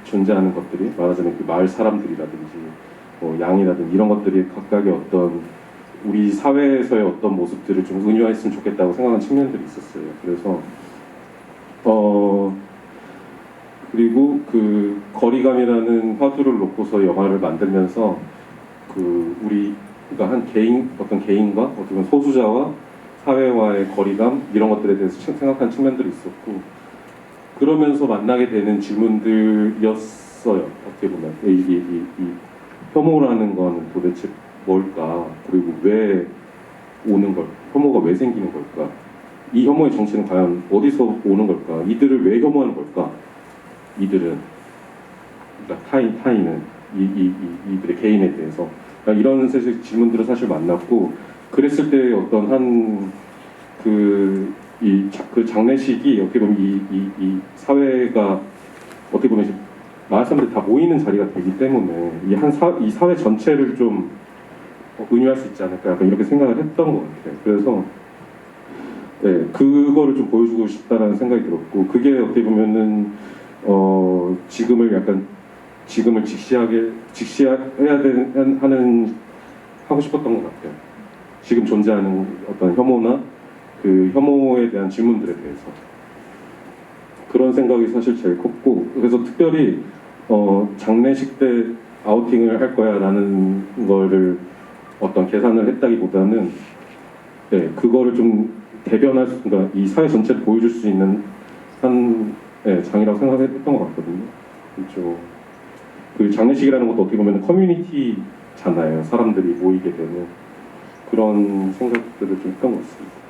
존재하는 것들이 말하자면 그 마을 사람들이라든지 양이라든지 이런 것들이 각각의 어떤 우리 사회에서의 어떤 모습들을 좀 은유화했으면 좋겠다고 생각하는 측면들이 있었어요. 그래서 그리고 그 거리감이라는 화두를 놓고서 영화를 만들면서 그러니까 어떤 개인과 어떻게 보면 소수자와 사회와의 거리감 이런 것들에 대해서 생각한 측면들이 있었고, 그러면서 만나게 되는 질문들이었어요. 어떻게 보면 이 혐오라는 건 도대체 뭘까? 그리고 왜 오는 걸까? 혐오가 왜 생기는 걸까? 이 혐오의 정체는 과연 어디서 오는 걸까? 이들을 왜 혐오하는 걸까? 이들은, 그러니까 타인은 이들의 개인에 대해서 이런 세세의 질문들을 사실 만났고, 그랬을 때 어떤 그 장례식이 어떻게 보면 이 사회가 어떻게 보면 이제 마을 사람들이 다 모이는 자리가 되기 때문에 이 사회 전체를 좀 은유할 수 있지 않을까 약간 이렇게 생각을 했던 것 같아요. 그래서 네, 그거를 좀 보여주고 싶다라는 생각이 들었고, 그게 어떻게 보면은 지금을 하고 싶었던 것 같아요. 지금 존재하는 어떤 혐오나 그 혐오에 대한 질문들에 대해서 그런 생각이 사실 제일 컸고, 그래서 특별히 장례식 때 아우팅을 할 거야라는 거를 어떤 계산을 했다기보다는 네, 그거를 좀 그러니까 이 사회 전체를 보여줄 수 있는 장이라고 생각했던 것 같거든요. 그렇죠. 그 장례식이라는 것도 어떻게 보면 커뮤니티잖아요. 사람들이 모이게 되는 그런 생각들을 좀 했던 것 같습니다.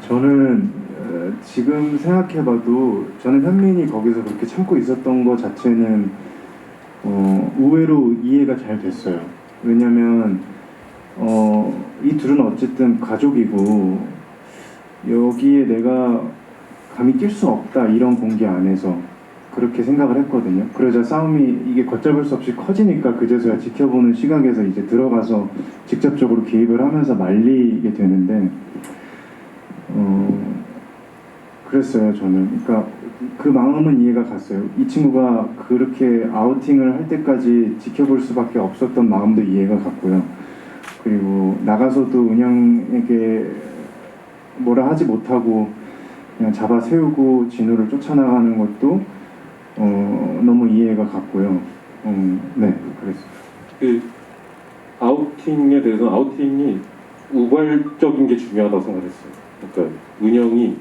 저는 지금 생각해봐도 저는 현민이 거기서 그렇게 참고 있었던 것 자체는 의외로 이해가 잘 됐어요. 왜냐면 이 둘은 어쨌든 가족이고 여기에 내가 감히 낄 수 없다 이런 공개 안에서 그렇게 생각을 했거든요. 그러자 싸움이 이게 걷잡을 수 없이 커지니까 그제서야 지켜보는 시각에서 이제 들어가서 직접적으로 개입을 하면서 말리게 되는데 그랬어요. 저는. 그러니까 그 마음은 이해가 갔어요. 이 친구가 그렇게 아우팅을 할 때까지 지켜볼 수밖에 없었던 마음도 이해가 갔고요. 그리고 나가서도 은영에게 뭐라 하지 못하고 그냥 잡아 세우고 진우를 쫓아나가는 것도 너무 이해가 갔고요. 네, 그랬어요. 그 아우팅에 대해서 아우팅이 우발적인 게 중요하다고 생각했어요. 그러니까 은영이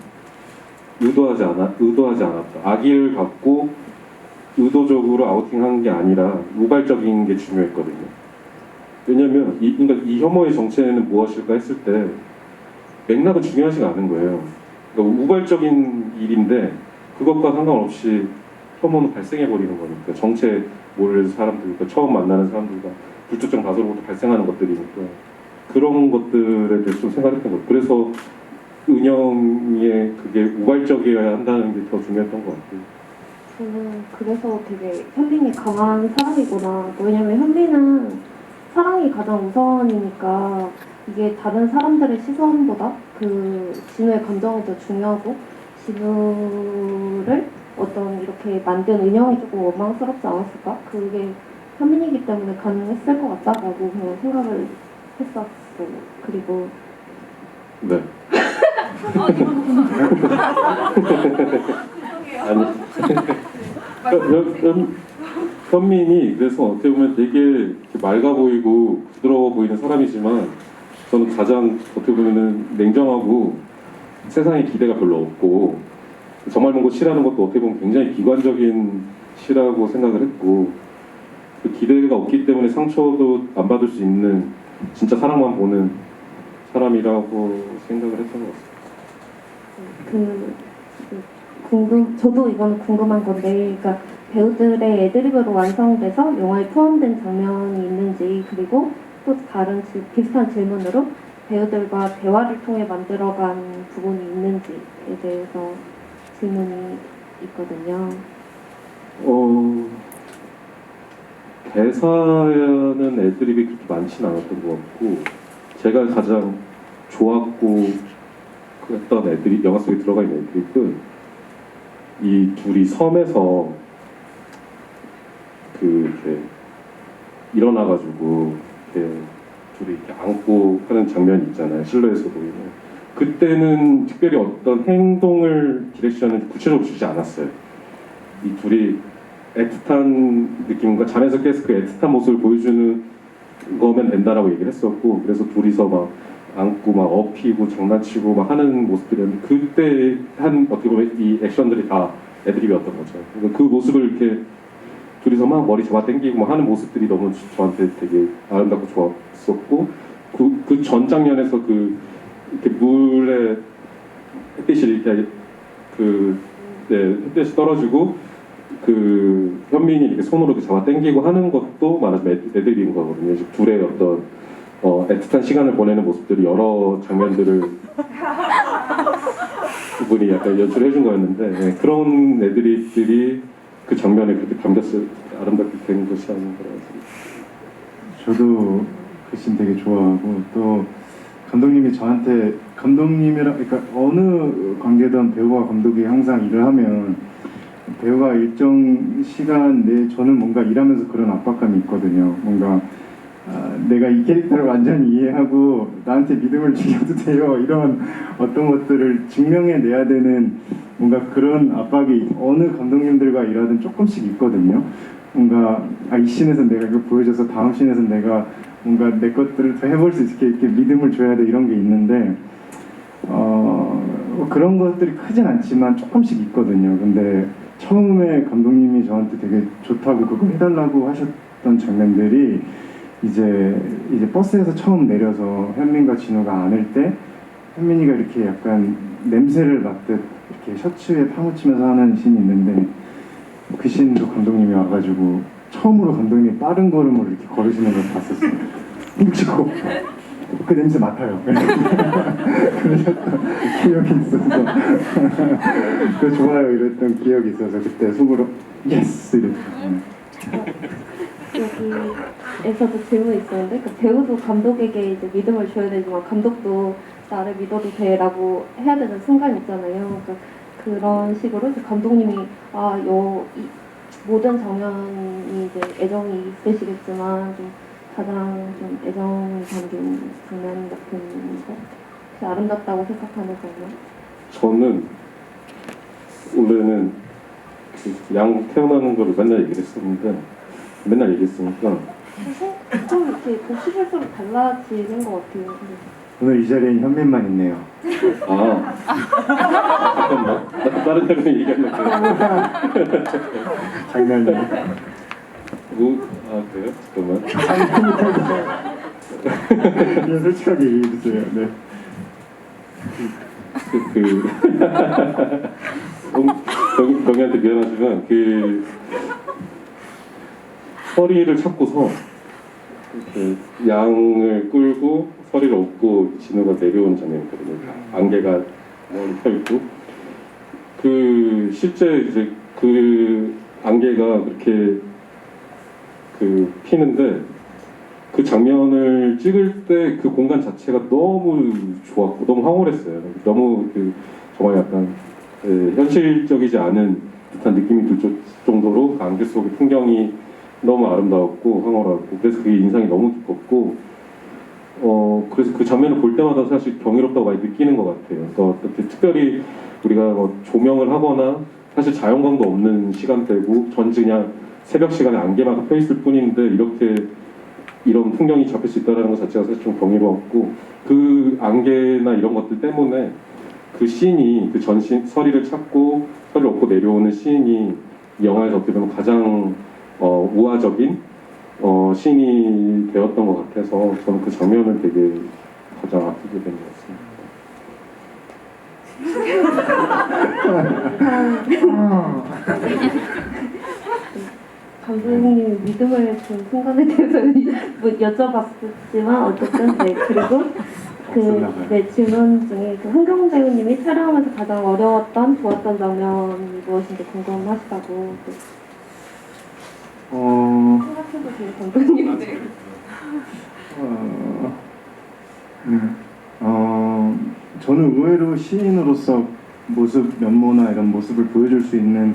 의도하지 않았다. 악의를 갖고 의도적으로 아우팅한 게 아니라 우발적인 게 중요했거든요. 왜냐하면 그러니까 이 혐오의 정체는 무엇일까 했을 때 맥락은 중요하지가 않은 거예요. 그러니까 우발적인 일인데 그것과 상관없이 혐오는 발생해버리는 거니까, 정체 모를 사람들, 그러니까 처음 만나는 사람들과 불특정 다수로부터 발생하는 것들이니까 그런 것들에 대해서 좀 생각했던 거예요. 그래서 은영의 그게 우발적이어야 한다는 게 더 중요했던 것 같아요. 저는 그래서 되게 현빈이 강한 사람이구나. 왜냐면 현빈은 사랑이 가장 우선이니까 이게 다른 사람들의 시선보다 그 진우의 감정이 더 중요하고, 진우를 어떤 이렇게 만든 은영이 조금 원망스럽지 않았을까? 그게 현민이기 때문에 가능했을 것 같다라고 그냥 생각을 했었어요. 그리고 네. 아니. 현민이 그래서 어떻게 보면 되게 이렇게 맑아 보이고 부드러워 보이는 사람이지만 저는 가장 어떻게 보면은 냉정하고 세상에 기대가 별로 없고 정말 뭔가 시라는 것도 어떻게 보면 굉장히 비관적인 시라고 생각을 했고 그 기대가 없기 때문에 상처도 안 받을 수 있는 진짜 사랑만 보는 사람이라고 생각을 했던 것 같습니다. 저도 이거는 궁금한 건데, 그러니까 배우들의 애드리브로 완성돼서 영화에 포함된 장면이 있는지, 그리고 또 다른 비슷한 질문으로 배우들과 대화를 통해 만들어간 부분이 있는지에 대해서 질문이 있거든요. 대사는 애드립이 그렇게 많지는 않았던 것 같고 제가 가장 좋았고 했던 애드립, 영화 속에 들어가 있는 애드립은 이 둘이 섬에서 이렇게 일어나가지고 이렇게 둘이 이렇게 안고 하는 장면이 있잖아요. 실로에서 보이는. 그때는 특별히 어떤 행동을 디렉션을 구체적으로 주지 않았어요. 이 둘이 애틋한 느낌과 잠에서 깼을 그 애틋한 모습을 보여주는 거면 된다라고 얘기를 했었고, 그래서 둘이서 막 안고 막 업히고 장난치고 막 하는 모습들이었는데 그때 한 어떻게 보면 이 액션들이 다 애드립이었던 거죠. 그러니까 그 모습을 이렇게 둘이서 막 머리 잡아 당기고 막 하는 모습들이 너무 저한테 되게 아름답고 좋았었고, 그 전 장면에서 이렇게 물에 햇빛이 이렇게 햇빛이 떨어지고 현민이 이렇게 손으로 이렇게 잡아 당기고 하는 것도 말하자면 애드립인 거거든요. 둘의 어떤 애틋한 시간을 보내는 모습들이 여러 장면들을 그분이 약간 연출해 준 거였는데, 네, 그런 애드립들이 그 장면에 그렇게 담겼을 아름답게 된 것이 아닌가 싶습니다. 저도 그 씬 되게 좋아하고 또 감독님이 저한테 그러니까 어느 관계든 배우와 감독이 항상 일을 하면 배우가 일정 시간 내에 저는 뭔가 일하면서 그런 압박감이 있거든요. 뭔가 내가 이 캐릭터를 완전히 이해하고 나한테 믿음을 주셔도 돼요. 이런 어떤 것들을 증명해내야 되는 뭔가 그런 압박이 어느 감독님들과 일하든 조금씩 있거든요. 뭔가 이 씬에서 내가 이거 보여줘서 다음 씬에서 내가 뭔가 내 것들을 더 해볼 수 있게 이렇게 믿음을 줘야 돼, 이런 게 있는데 그런 것들이 크진 않지만 조금씩 있거든요. 근데 처음에 감독님이 저한테 되게 좋다고 그거 해달라고 하셨던 장면들이 이제 버스에서 처음 내려서 현민과 진호가 안을 때 현민이가 이렇게 약간 냄새를 맡듯 이렇게 셔츠에 파묻히면서 하는 씬이 있는데, 그 씬도 감독님이 와가지고 처음으로 감독님이 빠른 걸음으로 이렇게 걸으시는 걸 봤었어요. 훔치고 그 냄새 맡아요. 그러셨던 기억이 있어서 그 좋아요 이랬던 기억이 있어서 그때 속으로 예스 이랬어요. 여기에서도 질문이 있었는데, 그 배우도 감독에게 이제 믿음을 줘야 되지만 감독도 나를 믿어도 돼라고 해야 되는 순간이 있잖아요. 그러니까 그런 식으로 이제 감독님이 이 모든 장면이 이제 애정이 있으시겠지만 가장 좀 애정이 담긴 장면 같은 거, 혹시 아름답다고 생각하는 장면? 저는 원래는 양 태어나는 거를 맨날 얘기했으니까 좀 이렇게 보시할수록 달라지는 것 같아요. 오늘 이 자리엔 현민만 있네요. 잠깐만, 나 다른 장면 얘기하려고. 장난이에요. 그래요? 잠깐만. 그냥 솔직하게 얘기해주세요. 네. 경희한테 미안하지만 서리를 찾고서 이렇게 양을 끌고 서리를 업고 진우가 내려오는 장면이거든요. 안개가 멀리 펴있고 실제 이제 안개가 그렇게 피는데 그 장면을 찍을 때 그 공간 자체가 너무 좋았고 너무 황홀했어요. 너무 정말 약간 현실적이지 않은 듯한 느낌이 들 정도로 그 안개 속의 풍경이 너무 아름다웠고 황홀하고 그래서 그게 인상이 너무 깊었고 그래서 그 장면을 볼 때마다 사실 경이롭다고 많이 느끼는 것 같아요. 그러니까 특별히 우리가 뭐 조명을 하거나 사실 자연광도 없는 시간대고 전지 그냥 새벽 시간에 안개만 펴 있을 뿐인데 이렇게 이런 풍경이 잡힐 수 있다는 것 자체가 사실 좀 경이로웠고 그 안개나 이런 것들 때문에 그 시인이 그 전신 서리를 찾고 서리를 얻고 내려오는 시인이 이 영화에서 어떻게 보면 가장 우화적인 시인이 되었던 것 같아서 저는 그 장면을 되게 가장 아끼게 된 것 같습니다. 감독님이 믿음을 준 순간에 대해서 뭐 여쭤봤지만 어쨌든 네 그리고 네 질문 중에 그 흥경 배우님이 촬영하면서 가장 어려웠던 좋았던 장면이 무엇인지 궁금하시다고 생각해보세요 감독님. 저는 의외로 시인으로서 면모나 이런 모습을 보여줄 수 있는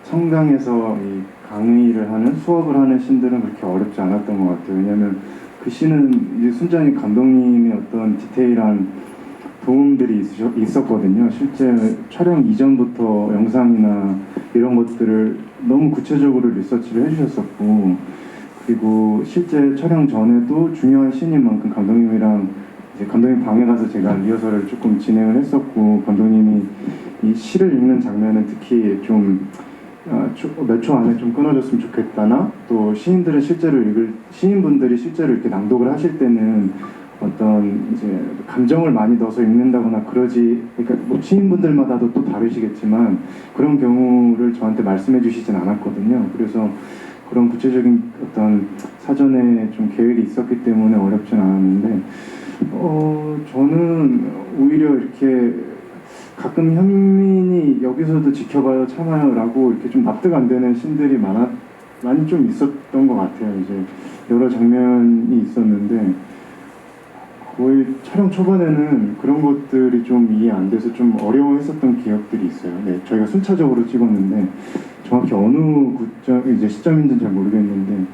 성당에서 이 강의를 하는 수업을 하는 신들은 그렇게 어렵지 않았던 것 같아요. 왜냐하면 그 시는 이제 순전히 감독님의 어떤 디테일한 도움들이 있었거든요. 실제 촬영 이전부터 영상이나 이런 것들을 너무 구체적으로 리서치를 해주셨었고, 그리고 실제 촬영 전에도 중요한 씬인 만큼 감독님이랑 이제 감독님 방에 가서 제가 리허설을 조금 진행을 했었고, 감독님이 이 시를 읽는 장면은 특히 좀 몇 초 안에 좀 끊어졌으면 좋겠다나, 또 시인분들이 실제로 이렇게 낭독을 하실 때는 어떤 이제 감정을 많이 넣어서 읽는다거나 그러니까 뭐 시인분들마다도 또 다르시겠지만 그런 경우를 저한테 말씀해 주시진 않았거든요. 그래서 그런 구체적인 어떤 사전에 좀 계획이 있었기 때문에 어렵진 않았는데, 저는 오히려 이렇게 가끔 현민이 여기서도 지켜봐요 참아요 라고 이렇게 좀 납득 안 되는 신들이 많이 좀 있었던 것 같아요. 이제 여러 장면이 있었는데 거의 촬영 초반에는 그런 것들이 좀 이해 안 돼서 좀 어려워했었던 기억들이 있어요. 네, 저희가 순차적으로 찍었는데 정확히 어느 시점인지는 잘 모르겠는데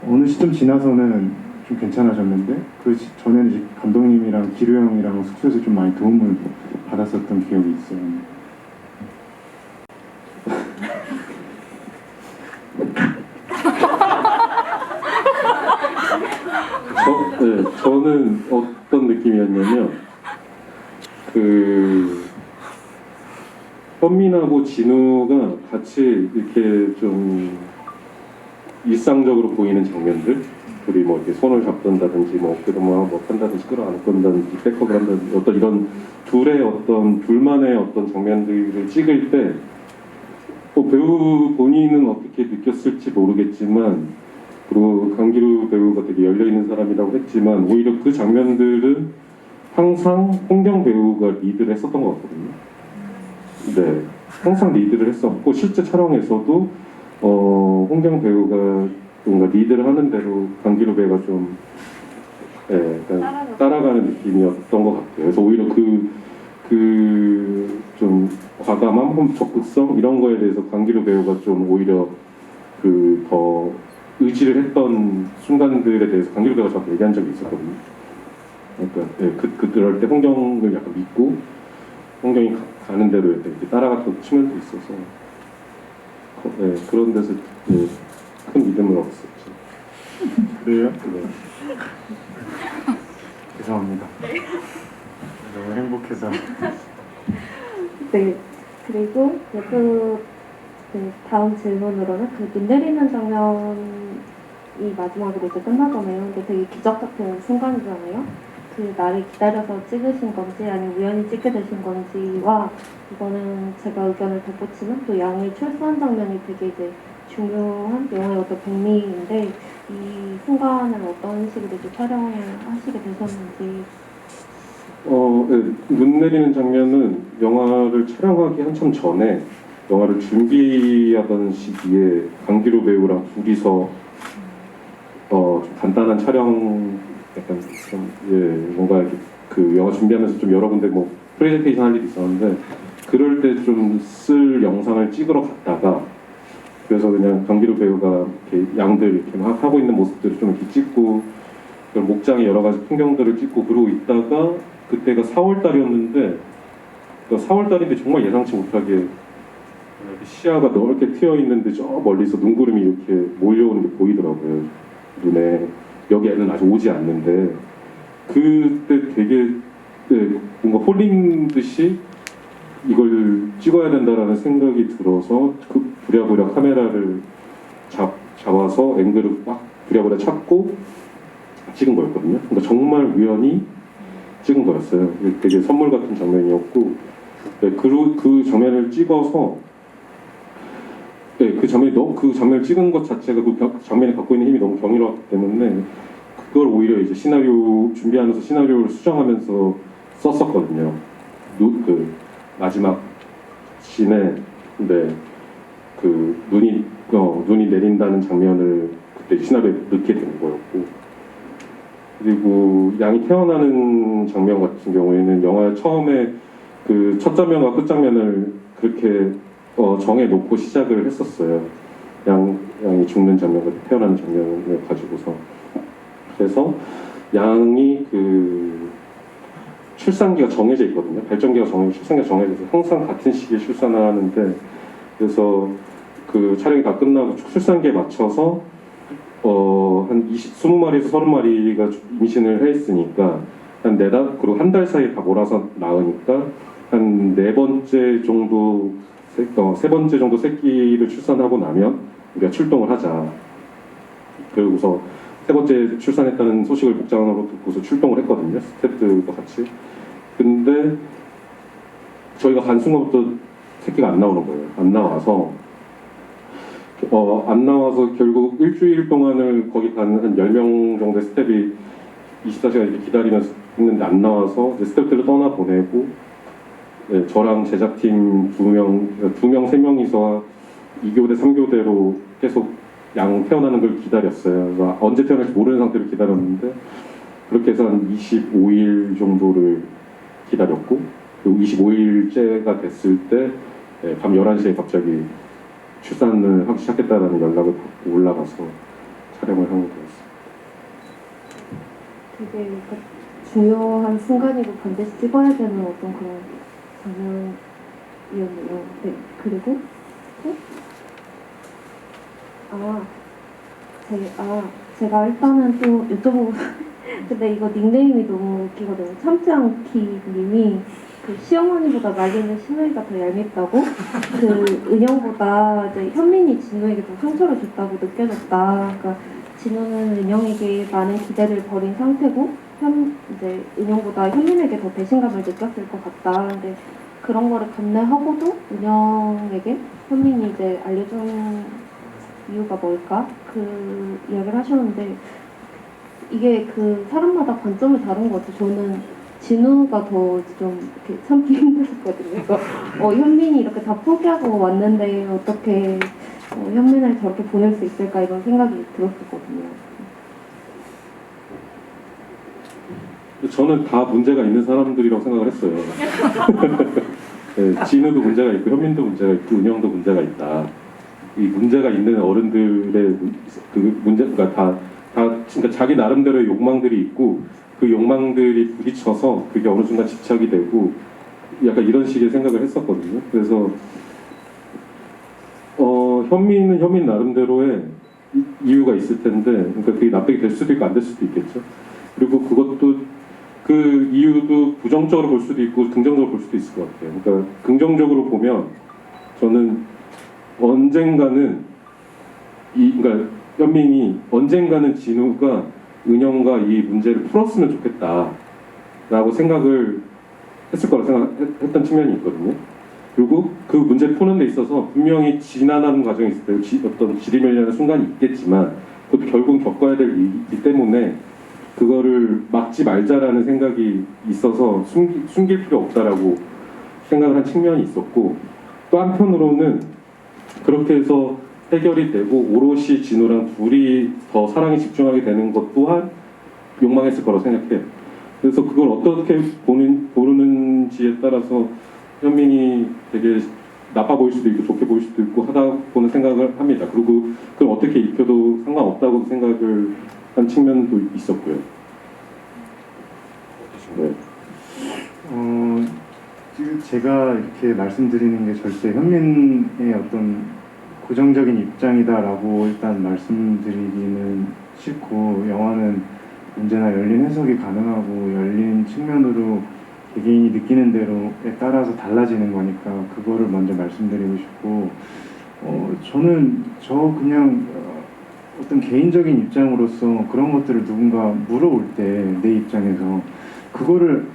어느 시점 지나서는 좀 괜찮아졌는데 그 전에는 이제 감독님이랑 기루 형이랑 숙소에서 좀 많이 도움을 받았었던 기억이 있어요. 저는 어떤 느낌이었냐면 현민하고 진우가 같이 이렇게 좀 일상적으로 보이는 장면들, 둘이 뭐 이렇게 손을 잡던다든지 뭐 어깨도 뭐 한다든지 끌어안건다든지 백업을 한다든지 어떤 이런 둘만의 어떤 장면들을 찍을 때 배우 본인은 어떻게 느꼈을지 모르겠지만, 그리고 강기루 배우가 되게 열려있는 사람이라고 했지만 오히려 그 장면들은 항상 홍경 배우가 리드를 했었던 것 같거든요. 네, 항상 리드를 했었고 실제 촬영에서도 홍경 배우가 뭔가 리드를 하는 대로 강기루 배우가 좀 따라가는 느낌이었던 것 같아요. 그래서 오히려 좀 과감함, 적극성 이런 거에 대해서 강기루 배우가 좀 오히려 더 의지를 했던 순간들에 대해서 강기루 배우가 저한테 얘기한 적이 있었거든요. 그러니까 그럴 때 홍경을 약간 믿고 홍경이 가는 대로 이렇게 따라갔던 측면도 있어서 그런 데서 큰 믿음을 얻었었죠. 그래요? 네. 죄송합니다. 너무 행복해서. 네 그리고 다음 질문으로는 눈 내리는 장면이 마지막으로 이제 끝나잖아요. 근데 되게 기적 같은 순간이잖아요. 그 날을 기다려서 찍으신 건지 아니면 우연히 찍게 되신 건지와, 이거는 제가 의견을 덧붙이면 또 양의 출소한 장면이 되게 이제 중요한 영화의 어떤 백미인데 이 순간을 어떤 식으로 이제 촬영을 하시게 되셨는지. 눈 내리는 장면은 영화를 촬영하기 한참 전에 영화를 준비하던 시기에 강기루 배우랑 둘이서 좀 간단한 촬영 약간 뭔가 이렇게 그 영화 준비하면서 좀 여러 군데 뭐 프레젠테이션 할 일이 있었는데 그럴 때 좀 쓸 영상을 찍으러 갔다가 그래서 그냥 강비루 배우가 이렇게 양들 이렇게 막 하고 있는 모습들을 좀 이렇게 찍고 그런 목장의 여러 가지 풍경들을 찍고 그러고 있다가 그때가 4월 달이었는데 4월 달인데 정말 예상치 못하게 이렇게 시야가 넓게 트여 있는데 저 멀리서 눈구름이 이렇게 몰려오는 게 보이더라고요. 눈에 여기에는 아직 오지 않는데 그때 되게 뭔가 홀린 듯이 이걸 찍어야 된다라는 생각이 들어서 그 부랴부랴 카메라를 잡아서 앵글을 막 부랴부랴 찾고 찍은 거였거든요. 그러니까 정말 우연히 찍은 거였어요. 되게 선물 같은 장면이었고 그 장면을 찍어서 그 장면을 찍은 것 자체가 그 장면이 갖고 있는 힘이 너무 경이로웠기 때문에 그걸 오히려 이제 시나리오 준비하면서 시나리오를 수정하면서 썼었거든요. 그 마지막 씬에 그 눈이 내린다는 장면을 그때 시나리오에 넣게 된 거였고, 그리고 양이 태어나는 장면 같은 경우에는 영화 처음에 그 첫 장면과 끝 장면을 그렇게 정해 놓고 시작을 했었어요. 양이 죽는 장면과 태어나는 장면을 가지고서. 그래서 양이 그 출산기가 정해져 있거든요. 발전기가 출산기가 정해져 있어서 항상 같은 시기에 출산을 하는데, 그래서 그 촬영이 다 끝나고 출산기에 맞춰서 한 20마리에서 30마리가 임신을 했으니까 그리고 한 달 사이에 다 몰아서 낳으니까 한 세 번째 정도 새끼를 출산하고 나면 우리가 출동을 하자. 그러고서 세 번째 출산했다는 소식을 목장으로 듣고서 출동을 했거든요. 스태프들과 같이. 근데 저희가 간 순간부터 새끼가 안 나오는 거예요. 안 나와서 결국 일주일 동안을 거기 간 한 10명 정도의 스태프이 24시간 이렇게 기다리면서 했는데 안 나와서 이제 스태프들을 떠나보내고, 저랑 제작팀 2명, 3명이서 2교대, 3교대로 계속 양 태어나는 걸 기다렸어요. 그래서 언제 태어날지 모르는 상태로 기다렸는데, 그렇게 해서 한 25일 정도를 기다렸고, 그리고 25일째가 됐을 때 밤 11시에 갑자기 출산을 하기 시작했다는 연락을 받고 올라가서 촬영을 하게 되었습니다. 되게 중요한 순간이고 반드시 찍어야 되는 어떤 그런 장면이었네요. 네, 그리고 제가 일단은 또 여쭤보고 근데 이거 닉네임이 너무 웃기거든요. 참지 않기 님이 그 시어머니보다 말리는 시누이가 더 얄밉다고, 그 은영보다 이제 현민이 진우에게 더 상처를 줬다고 느껴졌다. 그러니까 진우는 은영에게 많은 기대를 버린 상태고 이제 은영보다 현민에게 더 배신감을 느꼈을 것 같다. 근데 그런 거를 감내하고도 은영에게 현민이 이제 알려준 이유가 뭘까? 그 이야기를 하셨는데, 이게 그 사람마다 관점이 다른 것 같아요. 저는 진우가 더 좀 이렇게 참기 힘들었거든요. 그러니까 현민이 이렇게 다 포기하고 왔는데 어떻게 현민을 저렇게 보낼 수 있을까 이런 생각이 들었었거든요. 저는 다 문제가 있는 사람들이라고 생각을 했어요. 네, 진우도 문제가 있고 현민도 문제가 있고 은영도 문제가 있다. 이 문제가 있는 어른들의 그 문제가 그러니까 자기 나름대로의 욕망들이 있고 그 욕망들이 부딪혀서 그게 어느 순간 집착이 되고 약간 이런 식의 생각을 했었거든요. 그래서 현민은 현민 나름대로의 이유가 있을 텐데, 그러니까 그게 납득이 될 수도 있고 안 될 수도 있겠죠. 그리고 그것도 그 이유도 부정적으로 볼 수도 있고 긍정적으로 볼 수도 있을 것 같아요. 그러니까 긍정적으로 보면 저는 언젠가는 그러니까 현민이 언젠가는 진우가 은영과 이 문제를 풀었으면 좋겠다라고 생각을 했을 거라 생각했던 측면이 있거든요. 그리고 그 문제를 푸는 데 있어서 분명히 지난하는 과정이 있을 때 어떤 지리멸리하는 순간이 있겠지만 그것도 결국은 겪어야 될 일이기 때문에 그거를 막지 말자라는 생각이 있어서 숨길 필요 없다라고 생각을 한 측면이 있었고, 또 한편으로는 그렇게 해서 해결이 되고 오롯이 진우랑 둘이 더 사랑에 집중하게 되는 것 또한 욕망했을 거라고 생각해요. 그래서 그걸 어떻게 보는지에 따라서 현민이 되게 나빠 보일 수도 있고 좋게 보일 수도 있고 하다고는 생각을 합니다. 그리고 그럼 어떻게 입혀도 상관없다고 생각을 한 측면도 있었고요. 네. 지금 제가 이렇게 말씀드리는 게 절대 현민의 어떤 고정적인 입장이다라고 일단 말씀드리기는 싫고, 영화는 언제나 열린 해석이 가능하고 열린 측면으로 개개인이 느끼는 대로에 따라서 달라지는 거니까 그거를 먼저 말씀드리고 싶고, 저는 그냥 어떤 개인적인 입장으로서 그런 것들을 누군가 물어올 때 내 입장에서 그거를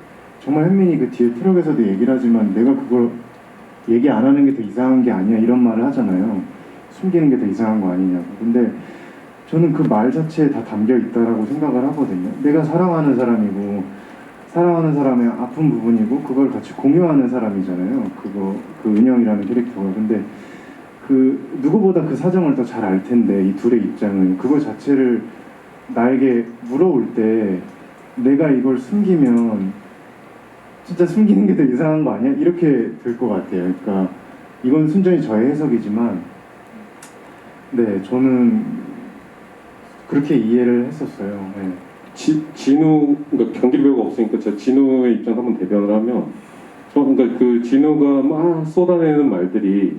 정말 현민이 그 뒤에 트럭에서도 얘기를 하지만 내가 그걸 얘기 안 하는 게 더 이상한 게 아니야 이런 말을 하잖아요. 숨기는 게 더 이상한 거 아니냐고. 근데 저는 그 말 자체에 다 담겨 있다라고 생각을 하거든요. 내가 사랑하는 사람이고 사랑하는 사람의 아픈 부분이고 그걸 같이 공유하는 사람이잖아요. 그 은영이라는 캐릭터가. 근데 그 누구보다 그 사정을 더 잘 알 텐데 이 둘의 입장은 그거 자체를 나에게 물어올 때 내가 이걸 숨기면 진짜 숨기는 게 더 이상한 거 아니야? 이렇게 될 것 같아요. 그러니까 이건 순전히 저의 해석이지만 네, 저는 그렇게 이해를 했었어요. 네. 진우, 그러니까 경기 배우가 없으니까 제가 진우의 입장 한번 대변을 하면, 그러니까 그 진우가 막 쏟아내는 말들이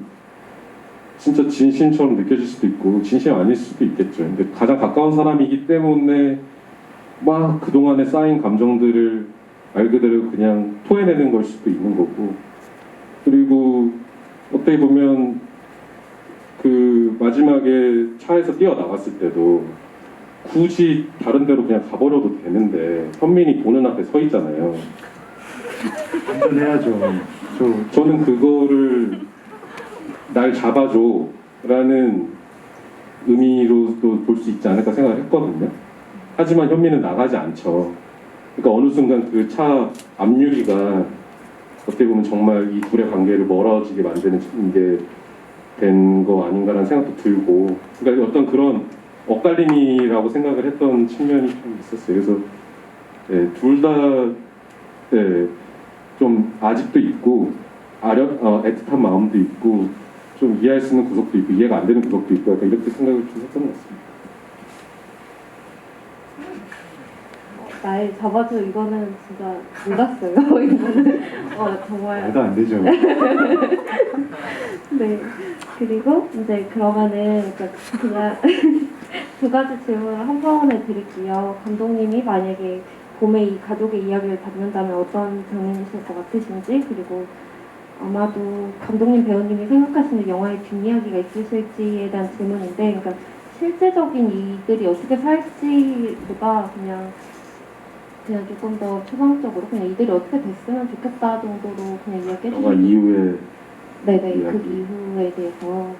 진짜 진심처럼 느껴질 수도 있고 진심 아닐 수도 있겠죠. 근데 가장 가까운 사람이기 때문에 막 그동안에 쌓인 감정들을 말 그대로 그냥 토해내는 걸 수도 있는 거고, 그리고 어떻게 보면 그 마지막에 차에서 뛰어나갔을 때도 굳이 다른 데로 그냥 가버려도 되는데 현민이 보는 앞에 서 있잖아요. 안전해야죠. 저는 그거를 날 잡아줘 라는 의미로도 볼 수 있지 않을까 생각을 했거든요. 하지만 현민은 나가지 않죠. 그러니까 어느 순간 그 차 앞유리가 어떻게 보면 정말 이 둘의 관계를 멀어지게 만드는 게 된 거 아닌가라는 생각도 들고, 그러니까 어떤 그런 엇갈림이라고 생각을 했던 측면이 좀 있었어요. 그래서 네, 둘 다 네, 좀 아직도 있고 애틋한 마음도 있고 좀 이해할 수 있는 구석도 있고 이해가 안 되는 구석도 있고 약간 이렇게 생각을 좀 했던 것 같습니다. 날 잡아줘 이거는 진짜 몰랐어요. 이거는 정말. 말도 안 되죠. 네. 그리고 이제 그러면은 그냥 두 가지 질문을 한꺼번에 드릴게요. 감독님이 만약에 봄에 이 가족의 이야기를 담는다면 어떤 장면이실 것 같으신지, 그리고 아마도 감독님 배우님이 생각하시는 영화의 뒷이야기가 있으실지에 대한 질문인데, 그러니까 실제적인 이들이 어떻게 살지보다 그냥 조금 더 추상적으로 그냥 이들이 어떻게 됐으면 좋겠다 정도로 그냥 이야기해 영화 주시면. 이후에 네네, 그 이야기. 이후에 대해서.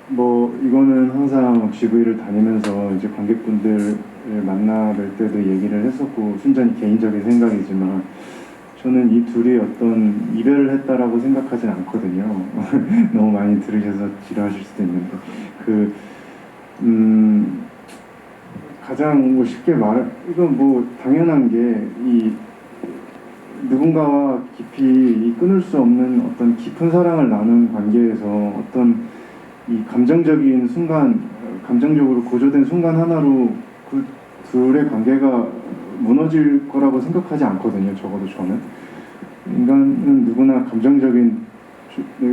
뭐 이거는 항상 GV를 다니면서 이제 관객분들을 만나 뵐 때도 얘기를 했었고 순전히 개인적인 생각이지만 저는 이 둘이 어떤 이별을 했다라고 생각하진 않거든요. 너무 많이 들으셔서 지루하실 수도 있는데 가장 뭐 쉽게 이건 뭐 당연한 게 이 누군가와 깊이 끊을 수 없는 어떤 깊은 사랑을 나눈 관계에서 어떤 이 감정적인 순간, 감정적으로 고조된 순간 하나로 그 둘의 관계가 무너질 거라고 생각하지 않거든요. 적어도 저는. 인간은 누구나 감정적인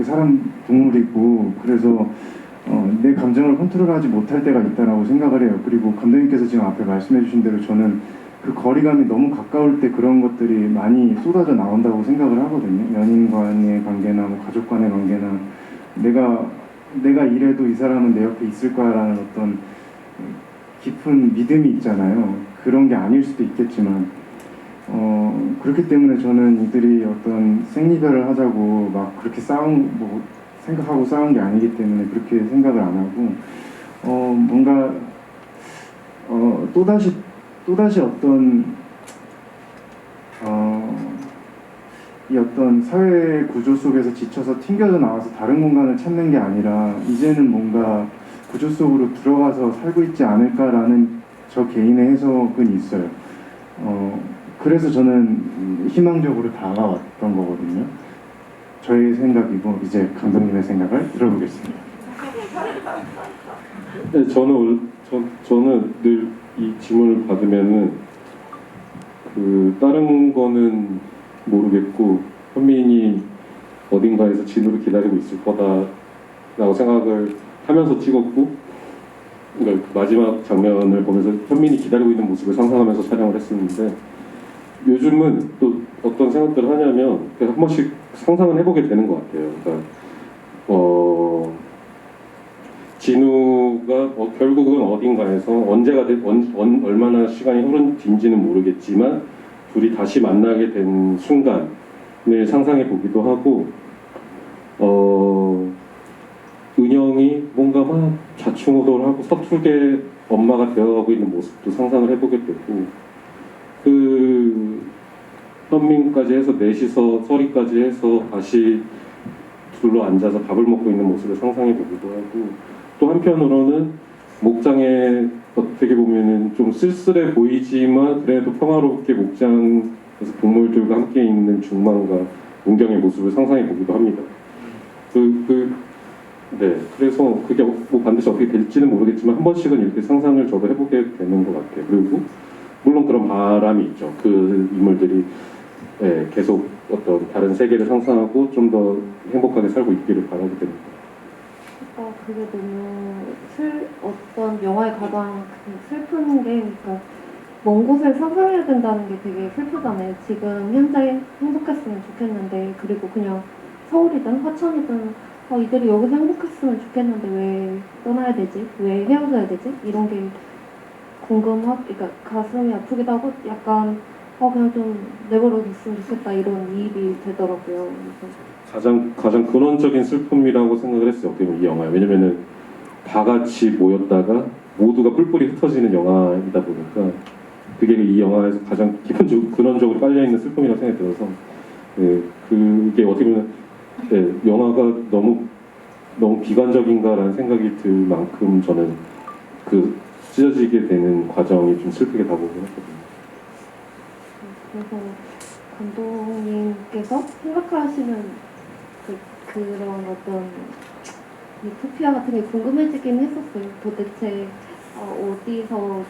사람 동물이고, 그래서 내 감정을 컨트롤하지 못할 때가 있다라고 생각을 해요. 그리고 감독님께서 지금 앞에 말씀해주신 대로 저는 그 거리감이 너무 가까울 때 그런 것들이 많이 쏟아져 나온다고 생각을 하거든요. 연인 간의 관계나 뭐 가족 간의 관계나 내가 이래도 이 사람은 내 옆에 있을 거야라는 어떤 깊은 믿음이 있잖아요. 그런 게 아닐 수도 있겠지만 그렇기 때문에 저는 이들이 어떤 생리별을 하자고 막 그렇게 생각하고 싸운 게 아니기 때문에 그렇게 생각을 안 하고 뭔가 또다시 어떤 이 어떤 사회 구조 속에서 지쳐서 튕겨져 나와서 다른 공간을 찾는 게 아니라 이제는 뭔가 구조 속으로 들어가서 살고 있지 않을까라는 저 개인의 해석은 있어요. 그래서 저는 희망적으로 다가왔던 거거든요. 저의 생각이고 이제 감독님의 생각을 들어보겠습니다. 네, 저는 늘 이 질문을 받으면은 다른 거는 모르겠고 현민이 어딘가에서 진우를 기다리고 있을 거다라고 생각을 하면서 찍었고, 그러니까 그 마지막 장면을 보면서 현민이 기다리고 있는 모습을 상상하면서 촬영을 했었는데, 요즘은 또 어떤 생각들을 하냐면 한 번씩 상상을 해보게 되는 것 같아요. 그러니까 진우가 결국은 어딘가에서 얼마나 시간이 흐른지는 모르겠지만 둘이 다시 만나게 된 순간을 상상해 보기도 하고, 은영이 뭔가 막 좌충우돌하고 서툴게 엄마가 되어가고 있는 모습도 상상을 해보게 되고, 현민까지 해서 넷이서 서리까지 해서 다시 둘러 앉아서 밥을 먹고 있는 모습을 상상해 보기도 하고, 또 한편으로는 목장에 어떻게 보면은 좀 쓸쓸해 보이지만 그래도 평화롭게 목장에서 동물들과 함께 있는 중만과 문경의 모습을 상상해 보기도 합니다. 네, 그래서 그게 뭐 반드시 어떻게 될지는 모르겠지만 한 번씩은 이렇게 상상을 저도 해보게 되는 것 같아요. 그리고 물론 그런 바람이 있죠. 그 인물들이 계속 어떤 다른 세계를 상상하고 좀 더 행복하게 살고 있기를 바라게 됩니다. 그게 너무 어떤 영화의 가장 슬픈 게, 그러니까 먼 곳을 상상해야 된다는 게 되게 슬프잖아요. 지금 현재 행복했으면 좋겠는데, 그리고 그냥 서울이든 화천이든 이들이 여기서 행복했으면 좋겠는데 왜 떠나야 되지? 왜 헤어져야 되지? 이런 게 그러니까 가슴이 아프기도 하고 약간 그냥 좀 내버려뒀으면 좋겠다 이런 이입이 되더라고요. 그래서 가장 근원적인 슬픔이라고 생각을 했어요. 어떻게 보면 이 영화에. 왜냐면은 다 같이 모였다가 모두가 뿔뿔이 흩어지는 영화이다 보니까 그게 이 영화에서 가장 근원적으로 깔려있는 슬픔이라고 생각이 들어서, 그게 어떻게 보면 영화가 너무 비관적인가라는 생각이 들 만큼 저는 찢어지게 되는 과정이 좀 슬프게 다가오긴 했거든요. 그래서 감독님께서 생각하시는 그런 어떤 유토피아 같은 게 궁금해지긴 했었어요. 도대체 어디서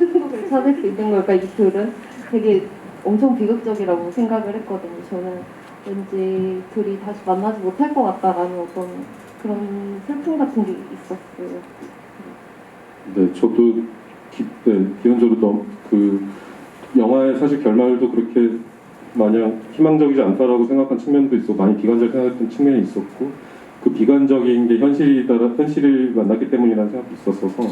행복을 찾을 수 있는 걸까? 이 둘은 되게 엄청 비극적이라고 생각을 했거든요. 저는 왠지 둘이 다시 만나지 못할 것 같다라는 어떤 그런 슬픔 같은 게 있었어요. 네, 저도 기본적으로 영화의 사실 결말도 그렇게 마냥 희망적이지 않다라고 생각한 측면도 있고 많이 비관적이게 생각했던 측면이 있었고, 그 비관적인 게 현실을 만났기 때문이라는 생각도 있었어서,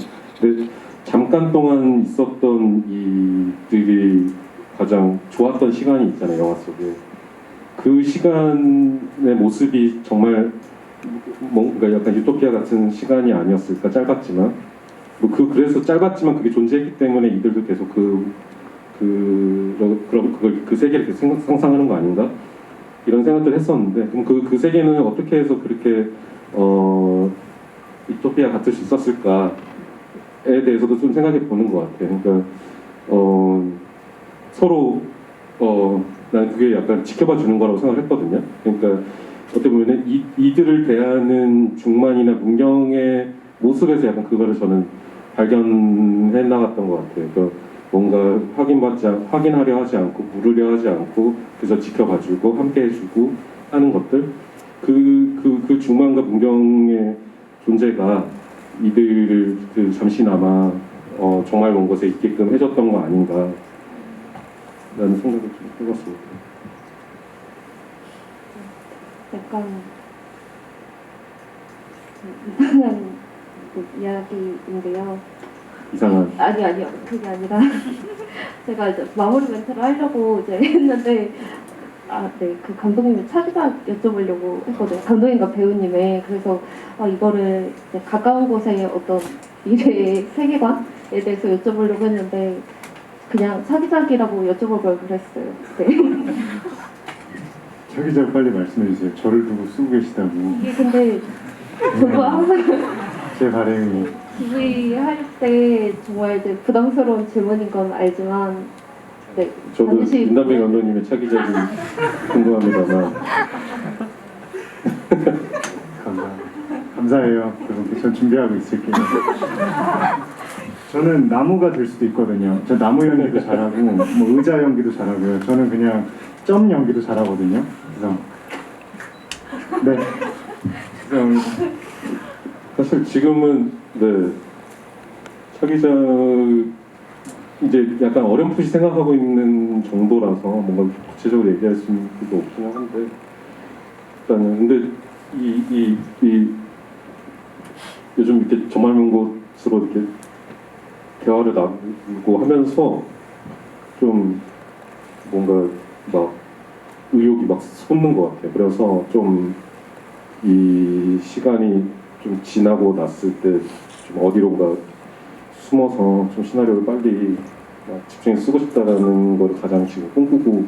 근데 잠깐 동안 있었던 이들이 가장 좋았던 시간이 있잖아요, 영화 속에. 그 시간의 모습이 정말 뭔가 약간 유토피아 같은 시간이 아니었을까. 짧았지만 그래서 짧았지만 그게 존재했기 때문에 이들도 계속 그 세계를 계속 상상하는 거 아닌가 이런 생각들을 했었는데, 그럼 그 세계는 어떻게 해서 그렇게 유토피아 같을 수 있었을까에 대해서도 좀 생각해 보는 것 같아요. 그러니까 서로 난 그게 약간 지켜봐 주는 거라고 생각을 했거든요. 그러니까 어떻게 보면 이들을 대하는 중만이나 문경의 모습에서 약간 그거를 저는 발견해 나갔던 것 같아요. 그러니까 뭔가 확인하려 하지 않고 물으려 하지 않고 그래서 지켜봐주고 함께해주고 하는 것들, 그 중만과 문경의 존재가 이들을 잠시나마 정말 먼 곳에 있게끔 해줬던 거 아닌가 라는 생각을 좀 해봤습니다. 약간 이상한 이야기인데요. 이상한. 아니요. 그게 아니라 제가 이제 마무리 멘트를 하려고 이제 했는데 그 감독님의 차기작 여쭤보려고 했거든요. 감독님과 배우님의. 그래서 이거를 이제 가까운 곳의 어떤 미래의 세계관에 대해서 여쭤보려고 했는데 그냥 차기작이라고 여쭤볼 걸 그랬어요. 네. 차기작 빨리 말씀해 주세요. 저를 두고 쓰고 계시다고. 이게 근데 저도 항상 제 바람이 준비할 때 정말 이제 부담스러운 질문인 건 알지만 네. 저도 반드시 윤남빈 감독님의 차기작이 궁금합니다만 감사해요. 그렇게 전 준비하고 있을게요. 저는 나무가 될 수도 있거든요. 저 나무 연기도 잘하고 뭐 의자 연기도 잘하고요. 저는 그냥 점 연기도 잘하거든요. 그래서 네. 그래서 사실 지금은 네 차기작 이제 약간 어렴풋이 생각하고 있는 정도라서 뭔가 구체적으로 얘기할 수 있는 게 없기는 한데 일단은 근데 이 요즘 이렇게 정말 먼 곳으로 이렇게 대화를 나누고 하면서 좀 뭔가 막 의욕이 막 솟는 것 같아요. 그래서 좀 이 시간이 좀 지나고 났을 때 좀 어디론가 숨어서 좀 시나리오를 빨리 집중해서 쓰고 싶다라는 걸 가장 지금 꿈꾸고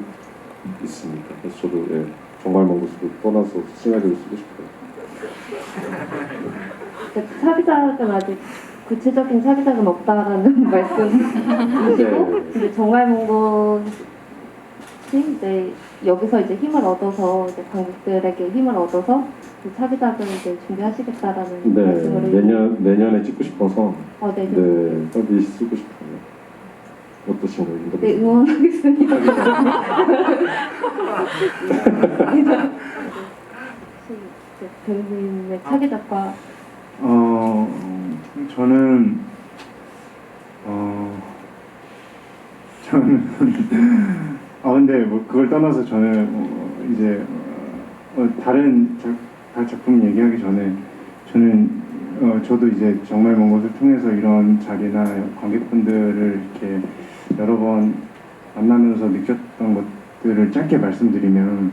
있습니다. 그래서 저도 예, 정말 먼 곳으로 떠나서 시나리오를 쓰고 싶어요. 차기작은 아직 구체적인 차기작은 없다라는 말씀이시고 네. 이제 정말 먼 곳이 이제 여기서 이제 힘을 얻어서 이제 관객들에게 힘을 얻어서 그 차기작을 이제 준비하시겠다라는 네, 말씀으로 내년에 찍고 싶어서 네. 네, 빨리 쓰고 싶어요. 어떠신가요? 네, 응원하겠습니다. 혹시 이제 배우님의 차기작과 저는 근데 뭐 그걸 떠나서 저는 이제 다른 작품 얘기하기 전에 저는 저도 이제 정말 먼 곳을 통해서 이런 자리나 관객분들을 이렇게 여러 번 만나면서 느꼈던 것들을 짧게 말씀드리면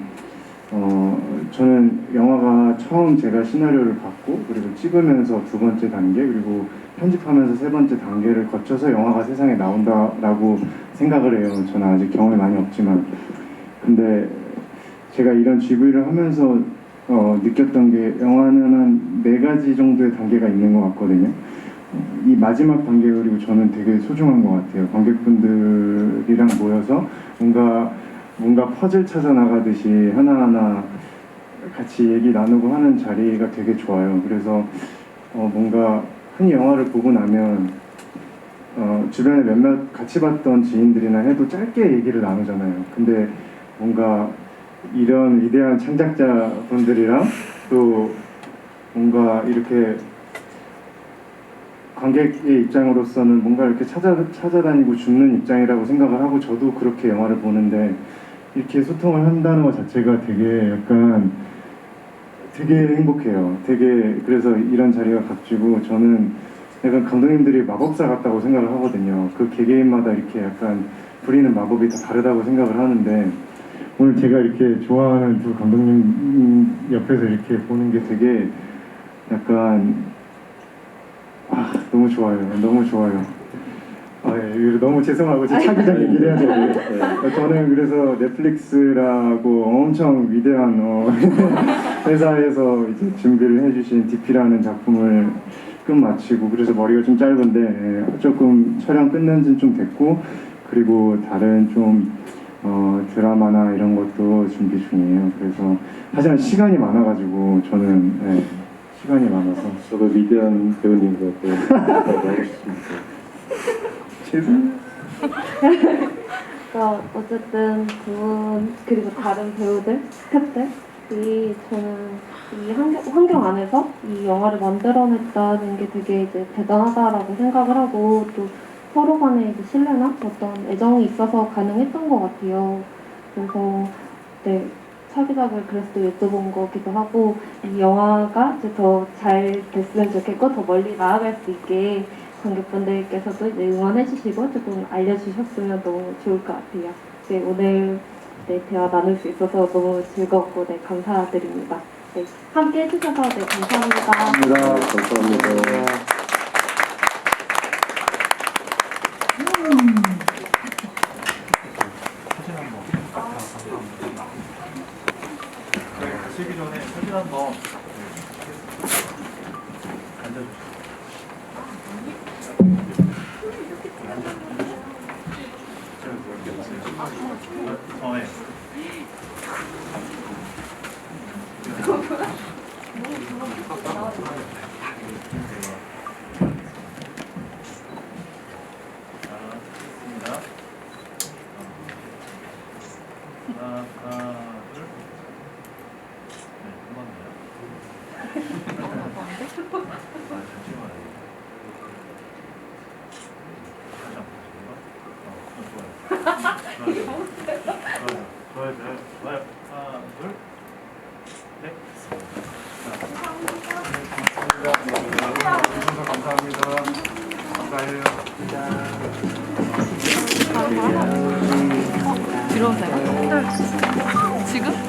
저는 영화가 처음 제가 시나리오를 받고 그리고 찍으면서 두 번째 단계 그리고 편집하면서 세 번째 단계를 거쳐서 영화가 세상에 나온다라고 생각을 해요. 저는 아직 경험이 많이 없지만 근데 제가 이런 GV를 하면서 느꼈던 게 영화는 한 4가지 정도의 단계가 있는 것 같거든요. 이 마지막 단계 그리고 저는 되게 소중한 것 같아요. 관객분들이랑 모여서 뭔가 퍼즐 찾아 나가듯이 하나하나 같이 얘기 나누고 하는 자리가 되게 좋아요. 그래서 뭔가 흔히 영화를 보고 나면 주변에 몇몇 같이 봤던 지인들이나 해도 짧게 얘기를 나누잖아요. 근데 뭔가 이런 위대한 창작자분들이랑 또 뭔가 이렇게 관객의 입장으로서는 뭔가 이렇게 찾아다니고 줍는 입장이라고 생각을 하고 저도 그렇게 영화를 보는데 이렇게 소통을 한다는 것 자체가 되게 약간 되게 행복해요. 되게 그래서 이런 자리가 값지고 저는 약간 감독님들이 마법사 같다고 생각을 하거든요. 그 개개인마다 이렇게 약간 부리는 마법이 다 다르다고 생각을 하는데 오늘 제가 이렇게 좋아하는 두 감독님 옆에서 이렇게 보는 게 되게 약간 너무 좋아요. 너무 좋아요. 예, 너무 죄송하고 제 차기작 얘기를 해야 되는데 저는 그래서 넷플릭스라고 엄청 위대한 회사에서 이제 준비를 해주신 DP라는 작품을 끝마치고 그래서 머리가 좀 짧은데 조금 촬영 끝낸 지는 좀 됐고 그리고 다른 좀 드라마나 이런 것도 준비 중이에요. 그래서 하지만 시간이 많아가지고 저는 시간이 많아서 저도 위대한 배우님과 또 하고 싶습니다. 죄송해요. 어쨌든 분 그리고 다른 배우들, 스태프들이 저는 이 환경 안에서 이 영화를 만들어냈다는 게 되게 이제 대단하다라고 생각을 하고 또 서로 간의 이제 신뢰나 어떤 애정이 있어서 가능했던 것 같아요. 그래서 네. 차기작을 그래서 또 여쭤본 거기도 하고 이 영화가 이제 더 잘 됐으면 좋겠고 더 멀리 나아갈 수 있게 관객분들께서도 이제 응원해 주시고 조금 알려주셨으면 너무 좋을 것 같아요. 네, 오늘 대화 나눌 수 있어서 너무 즐겁고 감사드립니다. 네, 함께 해주셔서 감사합니다. 감사합니다. 가시기 전에 사진 한번 앉아주세요. 네. 좋습니다. 하나, 둘. 네, 한 번 더요. 잠시만요. 좋아요. 하나, 둘, 네. 감사합니다. 감사해요. 들어오세요. 지금?